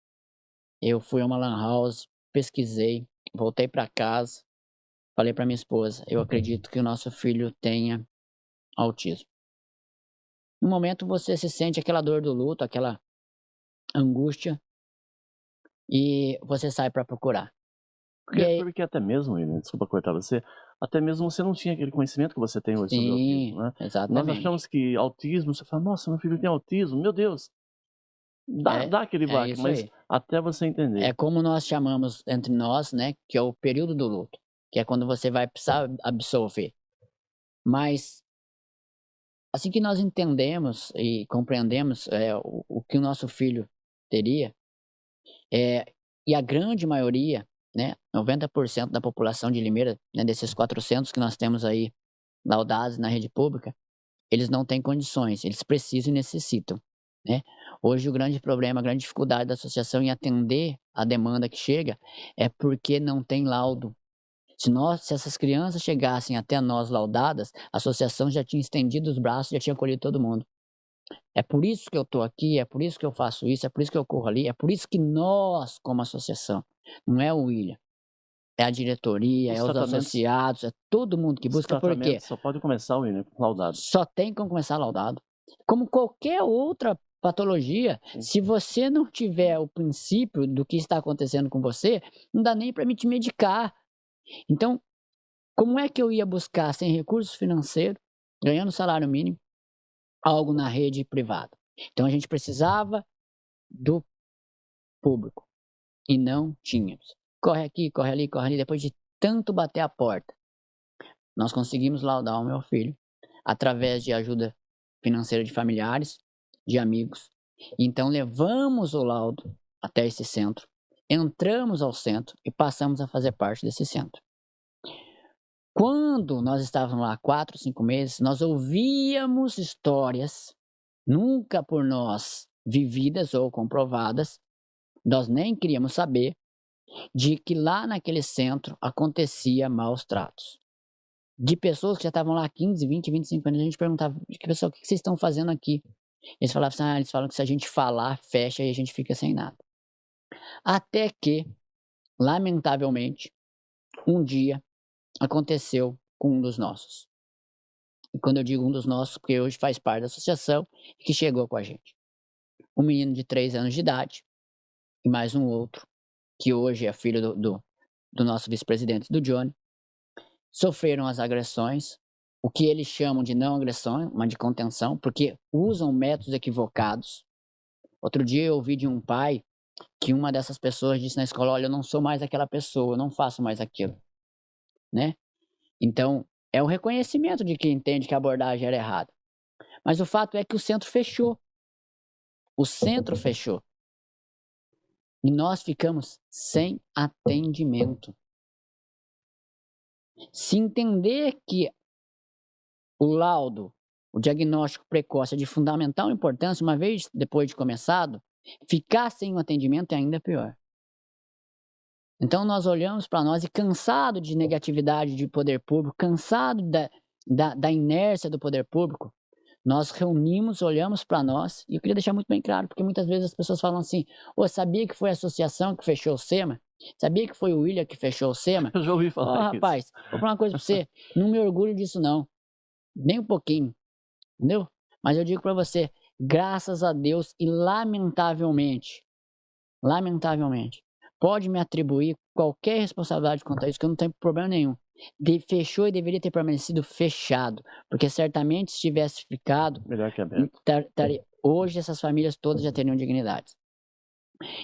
Eu fui a uma lan house, pesquisei, voltei para casa, falei para minha esposa, eu acredito que o nosso filho tenha autismo. No momento você se sente aquela dor do luto, aquela angústia, e você sai para procurar. E aí, Porque até mesmo, William, desculpa cortar você, até mesmo você não tinha aquele conhecimento que você tem hoje sobre autismo, sim, né? Nós exatamente. achamos que autismo, você fala, nossa, meu filho tem autismo, meu Deus, dá aquele É baque, isso mas aí. até você entender. É como nós chamamos entre nós, né, que é o período do luto, que é quando você vai precisar absorver. Mas assim que nós entendemos e compreendemos o que o nosso filho teria, é, e a grande maioria, né, 90% da população de Limeira, né, desses 400 que nós temos aí laudados na rede pública, eles não têm condições, eles precisam e necessitam, né. Hoje o grande problema, a grande dificuldade da associação em atender a demanda que chega, é porque não tem laudo. Se essas crianças chegassem até nós laudadas, a associação já tinha estendido os braços, já tinha acolhido todo mundo. É por isso que eu estou aqui, é por isso que eu faço isso, é por isso que eu corro ali, é por isso que nós, como associação, não é o William, é a diretoria, Os é os tratamentos, associados, é todo mundo que os busca, por quê? tratamentos só podem começar, William, laudado. Só tem como começar laudado. Como qualquer outra patologia, Sim. se você não tiver o princípio do que está acontecendo com você, não dá nem para me te medicar. Então, como é que eu ia buscar, sem recurso financeiro, ganhando salário mínimo, algo na rede privada? Então a gente precisava do público e não tínhamos. Corre aqui, corre ali, corre ali. Depois de tanto bater a porta, nós conseguimos laudar o meu filho através de ajuda financeira de familiares, de amigos. Então levamos o laudo até esse centro, entramos ao centro e passamos a fazer parte desse centro. Quando nós estávamos lá 4, 5 meses, nós ouvíamos histórias, nunca por nós vividas ou comprovadas, nós nem queríamos saber, de que lá naquele centro acontecia maus tratos. De pessoas que já estavam lá 15, 20, 25 anos, a gente perguntava, pessoal, o que vocês estão fazendo aqui? Eles falavam assim, eles falam que se a gente falar, fecha e a gente fica sem nada. Até que, lamentavelmente, um dia aconteceu com um dos nossos. E quando eu digo um dos nossos, porque hoje faz parte da associação, que chegou com a gente. Um menino de 3 anos de idade, e mais um outro, que hoje é filho do nosso vice-presidente, do Johnny, sofreram as agressões, o que eles chamam de não agressão, mas de contenção, porque usam métodos equivocados. Outro dia eu ouvi de um pai que uma dessas pessoas disse na escola, olha, eu não sou mais aquela pessoa, eu não faço mais aquilo, né? Então, é o reconhecimento de quem entende que a abordagem era errada. Mas o fato é que o centro fechou. O centro fechou. E nós ficamos sem atendimento. Se entender que o laudo, o diagnóstico precoce é de fundamental importância, uma vez depois de começado, ficar sem o atendimento é ainda pior. Então nós olhamos para nós e cansado de negatividade de poder público, cansado da inércia do poder público, nós reunimos, olhamos para nós, e eu queria deixar muito bem claro, porque muitas vezes as pessoas falam assim, sabia que foi a associação que fechou o SEMA? Sabia que foi o William que fechou o SEMA? Eu já ouvi falar isso. Rapaz, vou falar uma coisa para você, não me orgulho disso não, nem um pouquinho, entendeu? Mas eu digo para você, graças a Deus e lamentavelmente, pode me atribuir qualquer responsabilidade quanto a isso, que eu não tenho problema nenhum. Fechou e deveria ter permanecido fechado, porque certamente se tivesse ficado, Melhor que aberto. hoje essas famílias todas já teriam dignidade.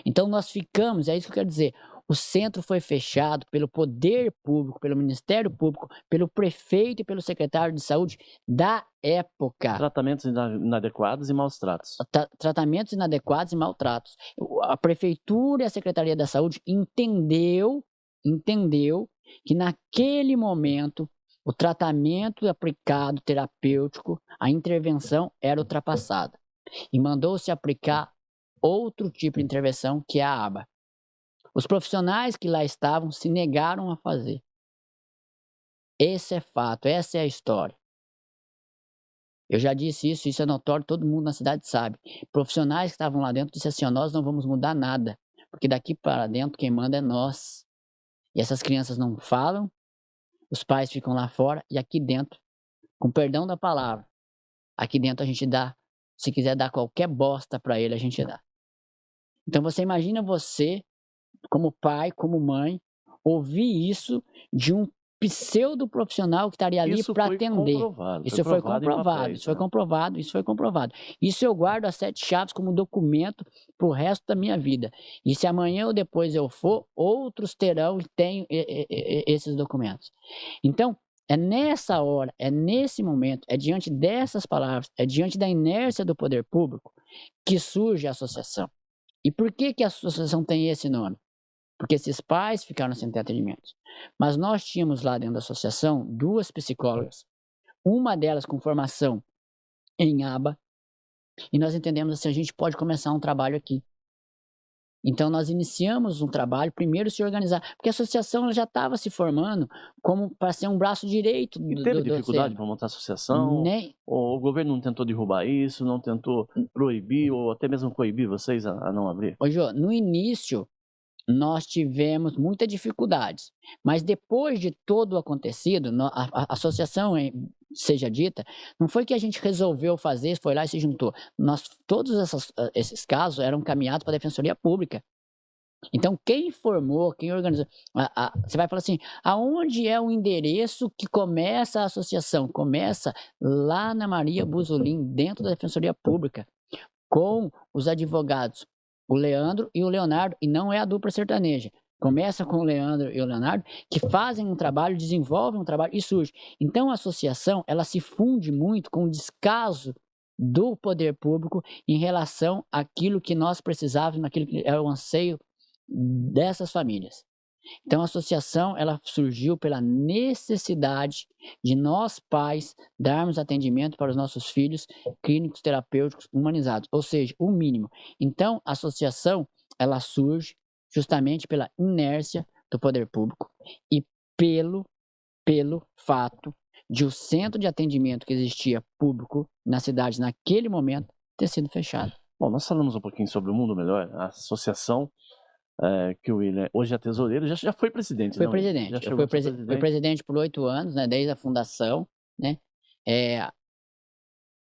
Então nós ficamos, é isso que eu quero dizer, o centro foi fechado pelo poder público, pelo Ministério Público, pelo prefeito e pelo secretário de saúde da época. Tratamentos inadequados e maus tratos. Tratamentos inadequados e maltratos. A prefeitura e a Secretaria da Saúde entendeu entendeu que naquele momento o tratamento aplicado terapêutico, a intervenção era ultrapassada e mandou-se aplicar outro tipo de intervenção, que é a aba. Os profissionais que lá estavam se negaram a fazer. Esse é fato, essa é a história. Eu já disse isso é notório, todo mundo na cidade sabe. Profissionais que estavam lá dentro disseram assim: ó, nós não vamos mudar nada, porque daqui para dentro quem manda é nós. E essas crianças não falam, os pais ficam lá fora, e aqui dentro, com perdão da palavra, aqui dentro a gente dá, se quiser dar qualquer bosta para ele, a gente dá. Então você imagina você, como pai, como mãe, ouvir isso de um pseudo profissional que estaria ali Isso para foi atender. comprovado, Isso foi provado em comprovado, papéis, isso foi né? comprovado, isso foi comprovado. Isso eu guardo as 7 chaves como documento para o resto da minha vida. E se amanhã ou depois eu for, outros terão e têm esses documentos. Então, é nessa hora, é nesse momento, é diante dessas palavras, é diante da inércia do poder público que surge a associação. E por que que a associação tem esse nome? Porque esses pais ficaram sem ter atendimento. Mas nós tínhamos lá dentro da associação 2 psicólogas, uma delas com formação em aba, e nós entendemos assim: a gente pode começar um trabalho aqui. Então nós iniciamos um trabalho, primeiro se organizar, porque a associação ela já estava se formando como para ser um braço direito E teve do dificuldade SEMA. para montar associação? Nem, Ou o governo não tentou derrubar isso, não tentou proibir ou até mesmo coibir vocês a não abrir? Ô Jô, no início nós tivemos muitas dificuldades, mas depois de todo o acontecido, a associação, seja dita, não foi que a gente resolveu fazer, foi lá e se juntou. Todos esses casos eram caminhados para a Defensoria Pública. Então, quem informou, quem organizou, você vai falar assim: aonde é o endereço que começa a associação? Começa lá na Maria Buzolin, dentro da Defensoria Pública, com os advogados, o Leandro e o Leonardo, e não é a dupla sertaneja. Começa com o Leandro e o Leonardo, que fazem um trabalho, desenvolvem um trabalho e surge. Então a associação, ela se funde muito com o descaso do poder público em relação àquilo que nós precisávamos, naquilo que é o anseio dessas famílias. Então a associação ela surgiu pela necessidade de nós pais darmos atendimento para os nossos filhos clínicos terapêuticos humanizados, ou seja, o mínimo. Então a associação ela surge justamente pela inércia do poder público e pelo fato de o centro de atendimento que existia público na cidade naquele momento ter sido fechado. Bom, nós falamos um pouquinho sobre o Mundo Melhor, a associação que o William hoje é tesoureiro, já foi presidente, Foi não? Já presidente. Eu chegou a ser fui presidente? presidente por 8 anos, né, desde a fundação, né?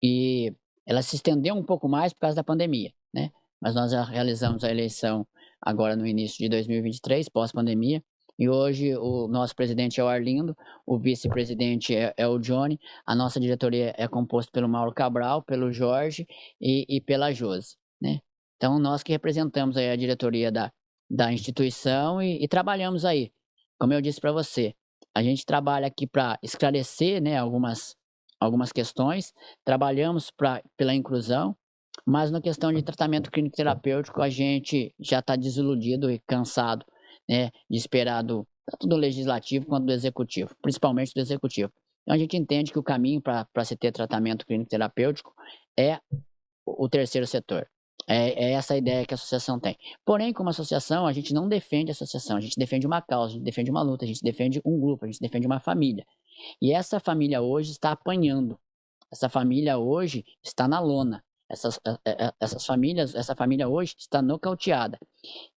E ela se estendeu um pouco mais por causa da pandemia, né? Mas nós já realizamos a eleição agora no início de 2023, pós-pandemia, e hoje o nosso presidente é o Arlindo, o vice-presidente é o Johnny, a nossa diretoria é composta pelo Mauro Cabral, pelo Jorge e pela Josi, né? Então nós que representamos aí a diretoria da instituição e trabalhamos aí. Como eu disse para você, a gente trabalha aqui para esclarecer, né, algumas questões, trabalhamos pela inclusão, mas na questão de tratamento clínico terapêutico a gente já está desiludido e cansado, né, de esperar tanto do legislativo quanto do executivo, principalmente do executivo. Então a gente entende que o caminho para se ter tratamento clínico terapêutico é o terceiro setor. É essa a ideia que a associação tem. Porém, como associação, a gente não defende a associação, a gente defende uma causa, a gente defende uma luta, a gente defende um grupo, a gente defende uma família. E essa família hoje está apanhando. Essa família hoje está na lona. Essa família hoje está nocauteada.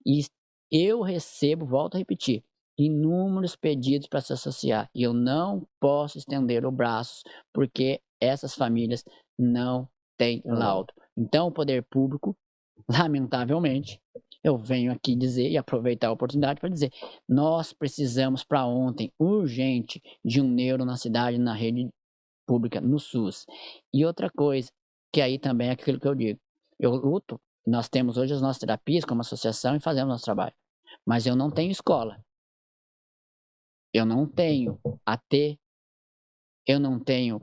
E eu recebo, volto a repetir, inúmeros pedidos para se associar. E eu não posso estender os braços, porque essas famílias não têm laudo. Então, o poder público, lamentavelmente, eu venho aqui dizer e aproveitar a oportunidade para dizer: nós precisamos para ontem, urgente, de um neuro na cidade, na rede pública, no SUS. E outra coisa, que aí também é aquilo que eu digo: eu luto, nós temos hoje as nossas terapias como associação e fazemos nosso trabalho, mas eu não tenho escola, eu não tenho AT, eu não tenho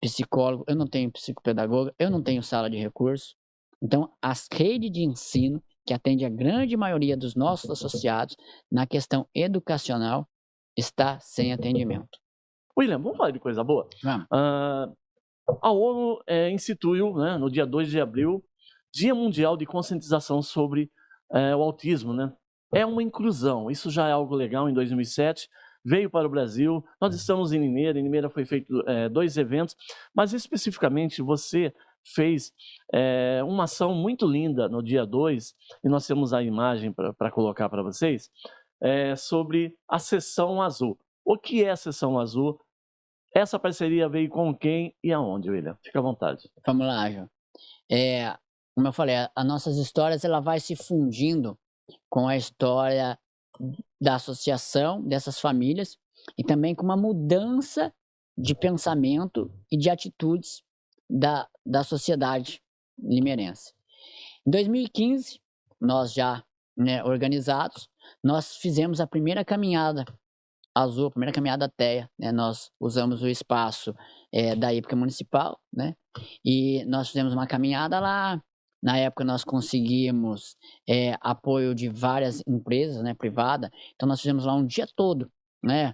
psicólogo, eu não tenho psicopedagoga, eu não tenho sala de recursos. Então, as redes de ensino que atende a grande maioria dos nossos associados na questão educacional, está sem atendimento. William, vamos falar de coisa boa? Vamos. A ONU instituiu, né, no dia 2 de abril, Dia Mundial de Conscientização sobre o Autismo, né? É uma inclusão, isso já é algo legal. Em 2007, veio para o Brasil, nós estamos em Limeira foi feito 2 eventos, mas especificamente você fez uma ação muito linda no dia 2, e nós temos a imagem para colocar para vocês, sobre a Sessão Azul. O que é a Sessão Azul? Essa parceria veio com quem e aonde, William? Fica à vontade. Vamos lá, João. Como eu falei, as nossas histórias ela vai se fundindo com a história da associação dessas famílias e também com uma mudança de pensamento e de atitudes da sociedade limeirense. Em 2015, nós já organizados, nós fizemos a primeira caminhada azul, a primeira caminhada TEA, né? Nós usamos o espaço da Hípica Municipal, né? E nós fizemos uma caminhada lá. Na época nós conseguimos apoio de várias empresas, né, privadas. Então nós fizemos lá um dia todo, né?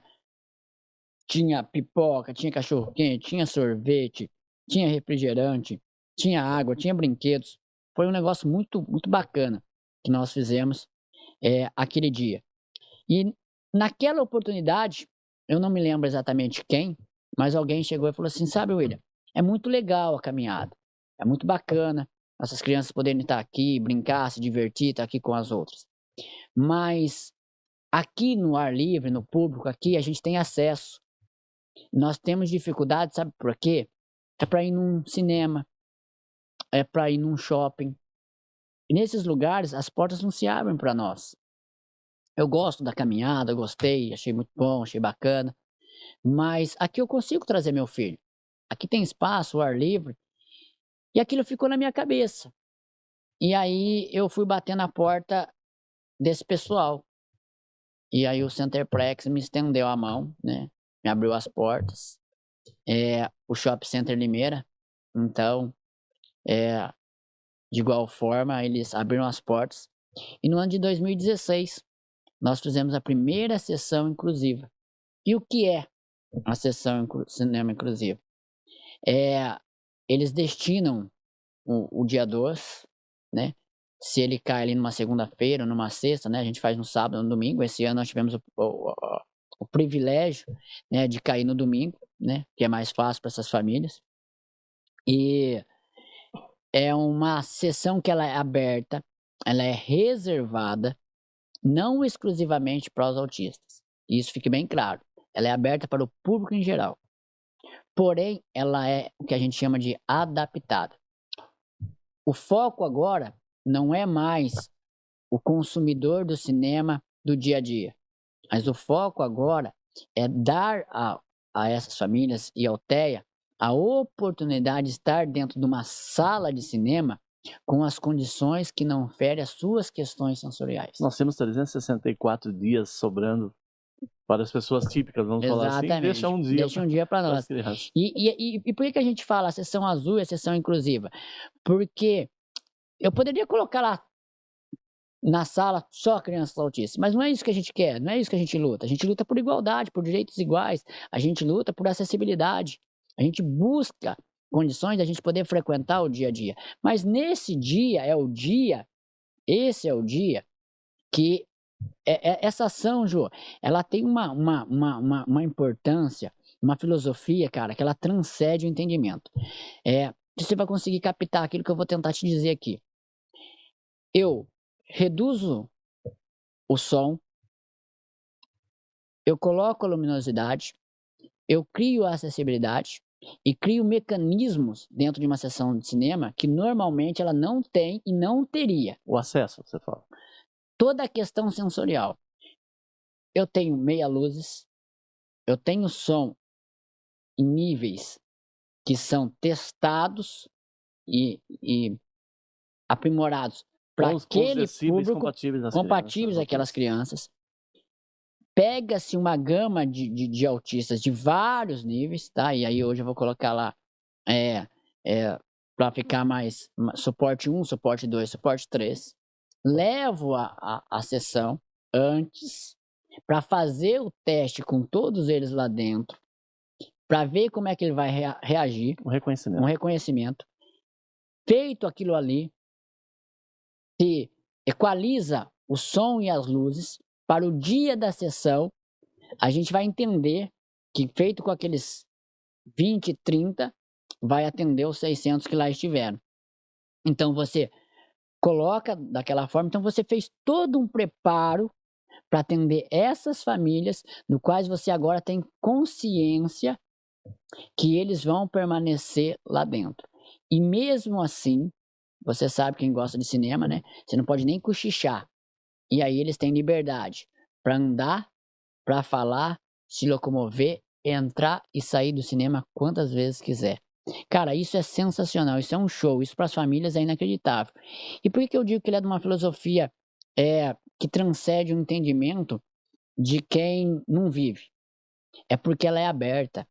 Tinha pipoca, tinha cachorro-quente, tinha sorvete, tinha refrigerante, tinha água, tinha brinquedos. Foi um negócio muito, muito bacana que nós fizemos aquele dia. E naquela oportunidade, eu não me lembro exatamente quem, mas alguém chegou e falou assim: sabe, William, é muito legal a caminhada, é muito bacana essas crianças poderem estar aqui, brincar, se divertir, estar aqui com as outras. Mas aqui no ar livre, no público, aqui a gente tem acesso. Nós temos dificuldade, sabe por quê? É para ir num cinema, é para ir num shopping. E nesses lugares as portas não se abrem para nós. Eu gosto da caminhada, gostei, achei muito bom, achei bacana. Mas aqui eu consigo trazer meu filho. Aqui tem espaço, o ar livre. E aquilo ficou na minha cabeça. E aí eu fui bater na porta desse pessoal. E aí o Centerplex me estendeu a mão, né? Me abriu as portas. O Shopping Center Limeira. Então, de igual forma, eles abriram as portas. E no ano de 2016, nós fizemos a primeira sessão inclusiva. E o que é a sessão cinema inclusiva? Eles destinam o dia 2, né? Se ele cai ali numa segunda-feira ou numa sexta, né? A gente faz no sábado ou no domingo. Esse ano nós tivemos o privilégio, né, de cair no domingo, né? Que é mais fácil para essas famílias. E é uma sessão que ela é aberta, ela é reservada, não exclusivamente para os autistas. Isso fique bem claro. Ela é aberta para o público em geral. Porém, ela é o que a gente chama de adaptada. O foco agora não é mais o consumidor do cinema do dia a dia, mas o foco agora é dar a essas famílias e ao TEA a oportunidade de estar dentro de uma sala de cinema com as condições que não ferem as suas questões sensoriais. Nós temos 364 dias sobrando para as pessoas típicas, vamos falar assim. Deixa um dia para nós. E por que a gente fala a sessão azul e a sessão inclusiva? Porque eu poderia colocar lá na sala só crianças autistas, mas não é isso que a gente quer, não é isso que a gente luta. A gente luta por igualdade, por direitos iguais, a gente luta por acessibilidade, a gente busca condições de a gente poder frequentar o dia a dia. Mas nesse dia esse é o dia que essa ação, Jô, ela tem uma importância, uma filosofia, cara, que ela transcende o entendimento. Você vai conseguir captar aquilo que eu vou tentar te dizer aqui. Eu reduzo o som, eu coloco a luminosidade, eu crio a acessibilidade e crio mecanismos dentro de uma sessão de cinema que normalmente ela não tem e não teria. O acesso, você fala. Toda a questão sensorial. Eu tenho meia-luzes, eu tenho som em níveis que são testados e aprimorados para aquele público, compatíveis àquelas crianças. Pega-se uma gama de autistas de vários níveis, tá? E aí hoje eu vou colocar lá para ficar mais suporte 1, suporte 2, suporte 3. levo a sessão antes para fazer o teste com todos eles lá dentro, para ver como é que ele vai reagir, Um reconhecimento. um reconhecimento. Feito aquilo ali, se equaliza o som e as luzes, para o dia da sessão, a gente vai entender que feito com aqueles 20, 30, vai atender os 600 que lá estiveram. Então você coloca daquela forma, então você fez todo um preparo para atender essas famílias, no quais você agora tem consciência que eles vão permanecer lá dentro. E mesmo assim, você sabe, quem gosta de cinema, né? Você não pode nem cochichar. E aí eles têm liberdade para andar, para falar, se locomover, entrar e sair do cinema quantas vezes quiser. Cara, isso é sensacional, isso é um show, isso para as famílias é inacreditável. E por que eu digo que ele é de uma filosofia que transcende o entendimento de quem não vive? É porque ela é aberta.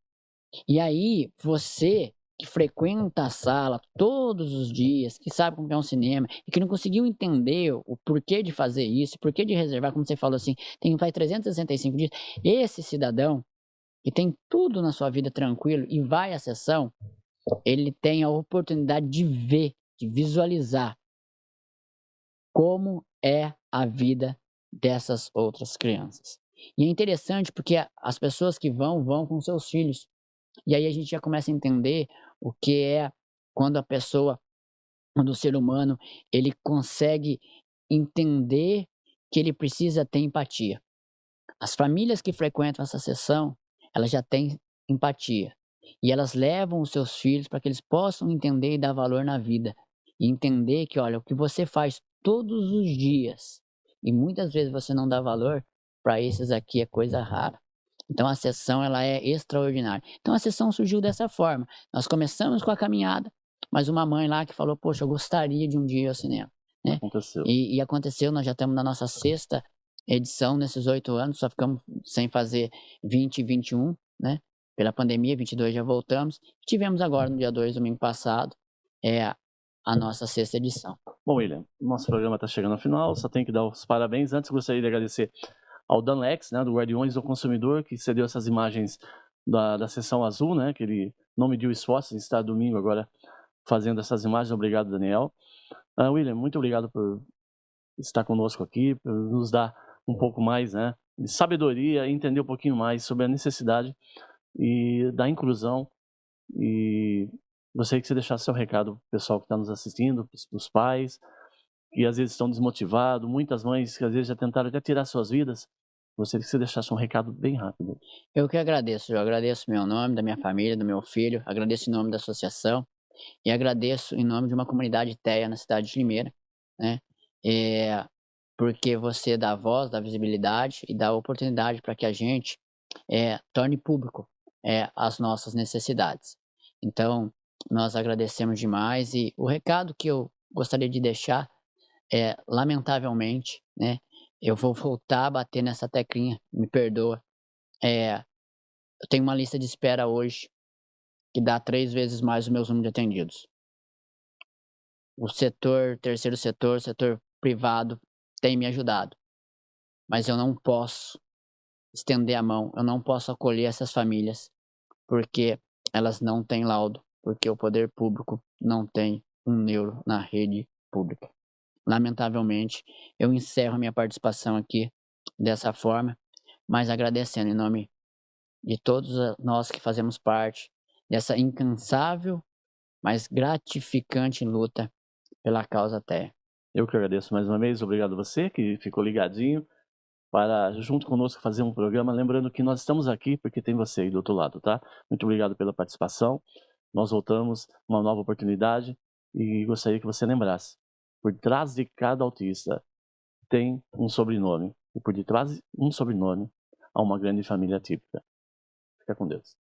E aí, você que frequenta a sala todos os dias, que sabe como é um cinema, e que não conseguiu entender o porquê de fazer isso, porquê de reservar, como você falou assim, faz 365 dias, esse cidadão, que tem tudo na sua vida tranquilo e vai à sessão, ele tem a oportunidade de ver, de visualizar como é a vida dessas outras crianças. E é interessante porque as pessoas que vão com seus filhos. E aí a gente já começa a entender o que é quando quando o ser humano, ele consegue entender que ele precisa ter empatia. As famílias que frequentam essa sessão, elas já têm empatia. E elas levam os seus filhos para que eles possam entender e dar valor na vida. E entender que, olha, o que você faz todos os dias, e muitas vezes você não dá valor, para esses aqui é coisa rara. Então a sessão ela é extraordinária. Então a sessão surgiu dessa forma. Nós começamos com a caminhada, mas uma mãe lá que falou, poxa, eu gostaria de um dia ir ao cinema, né? Aconteceu. E aconteceu, nós já estamos na nossa sexta edição nesses 8 anos, só ficamos sem fazer 20 e 21, né? Pela pandemia, 22 já voltamos. Tivemos agora no dia 2, domingo passado, a nossa sexta edição. Bom, William, nosso programa está chegando ao final, só tenho que dar os parabéns. Antes, gostaria de agradecer ao Danlex, né, do Guardiões do Consumidor, que cedeu essas imagens da sessão azul, né, que ele não mediu esforços em estar domingo agora fazendo essas imagens. Obrigado, Daniel. William, muito obrigado por estar conosco aqui, por nos dar um pouco mais, né, de sabedoria, entender um pouquinho mais sobre a necessidade e da inclusão. E gostaria que você deixasse seu recado para o pessoal que está nos assistindo, para os pais, que às vezes estão desmotivados, muitas mães que às vezes já tentaram até tirar suas vidas. Gostaria que você deixasse um recado bem rápido. Eu que agradeço, eu agradeço em meu nome, da minha família, do meu filho, agradeço em nome da associação e agradeço em nome de uma comunidade TEA na cidade de Limeira, né? Porque você dá voz, dá visibilidade e dá oportunidade para que a gente torne público as nossas necessidades. Então, nós agradecemos demais e o recado que eu gostaria de deixar é, lamentavelmente, né, eu vou voltar a bater nessa teclinha, me perdoa. Eu tenho uma lista de espera hoje que dá 3 vezes mais o meu número de atendidos. O terceiro setor privado tem me ajudado, mas eu não posso estender a mão, eu não posso acolher essas famílias, porque elas não têm laudo, porque o poder público não tem um neuro na rede pública. Lamentavelmente, eu encerro a minha participação aqui dessa forma, mas agradecendo em nome de todos nós que fazemos parte dessa incansável, mas gratificante luta pela causa TEA. Eu que agradeço mais uma vez, obrigado a você que ficou ligadinho para junto conosco fazer um programa, lembrando que nós estamos aqui porque tem você aí do outro lado, tá? Muito obrigado pela participação, nós voltamos uma nova oportunidade e gostaria que você lembrasse, por trás de cada autista tem um sobrenome, e por detrás de um sobrenome há uma grande família típica. Fica com Deus.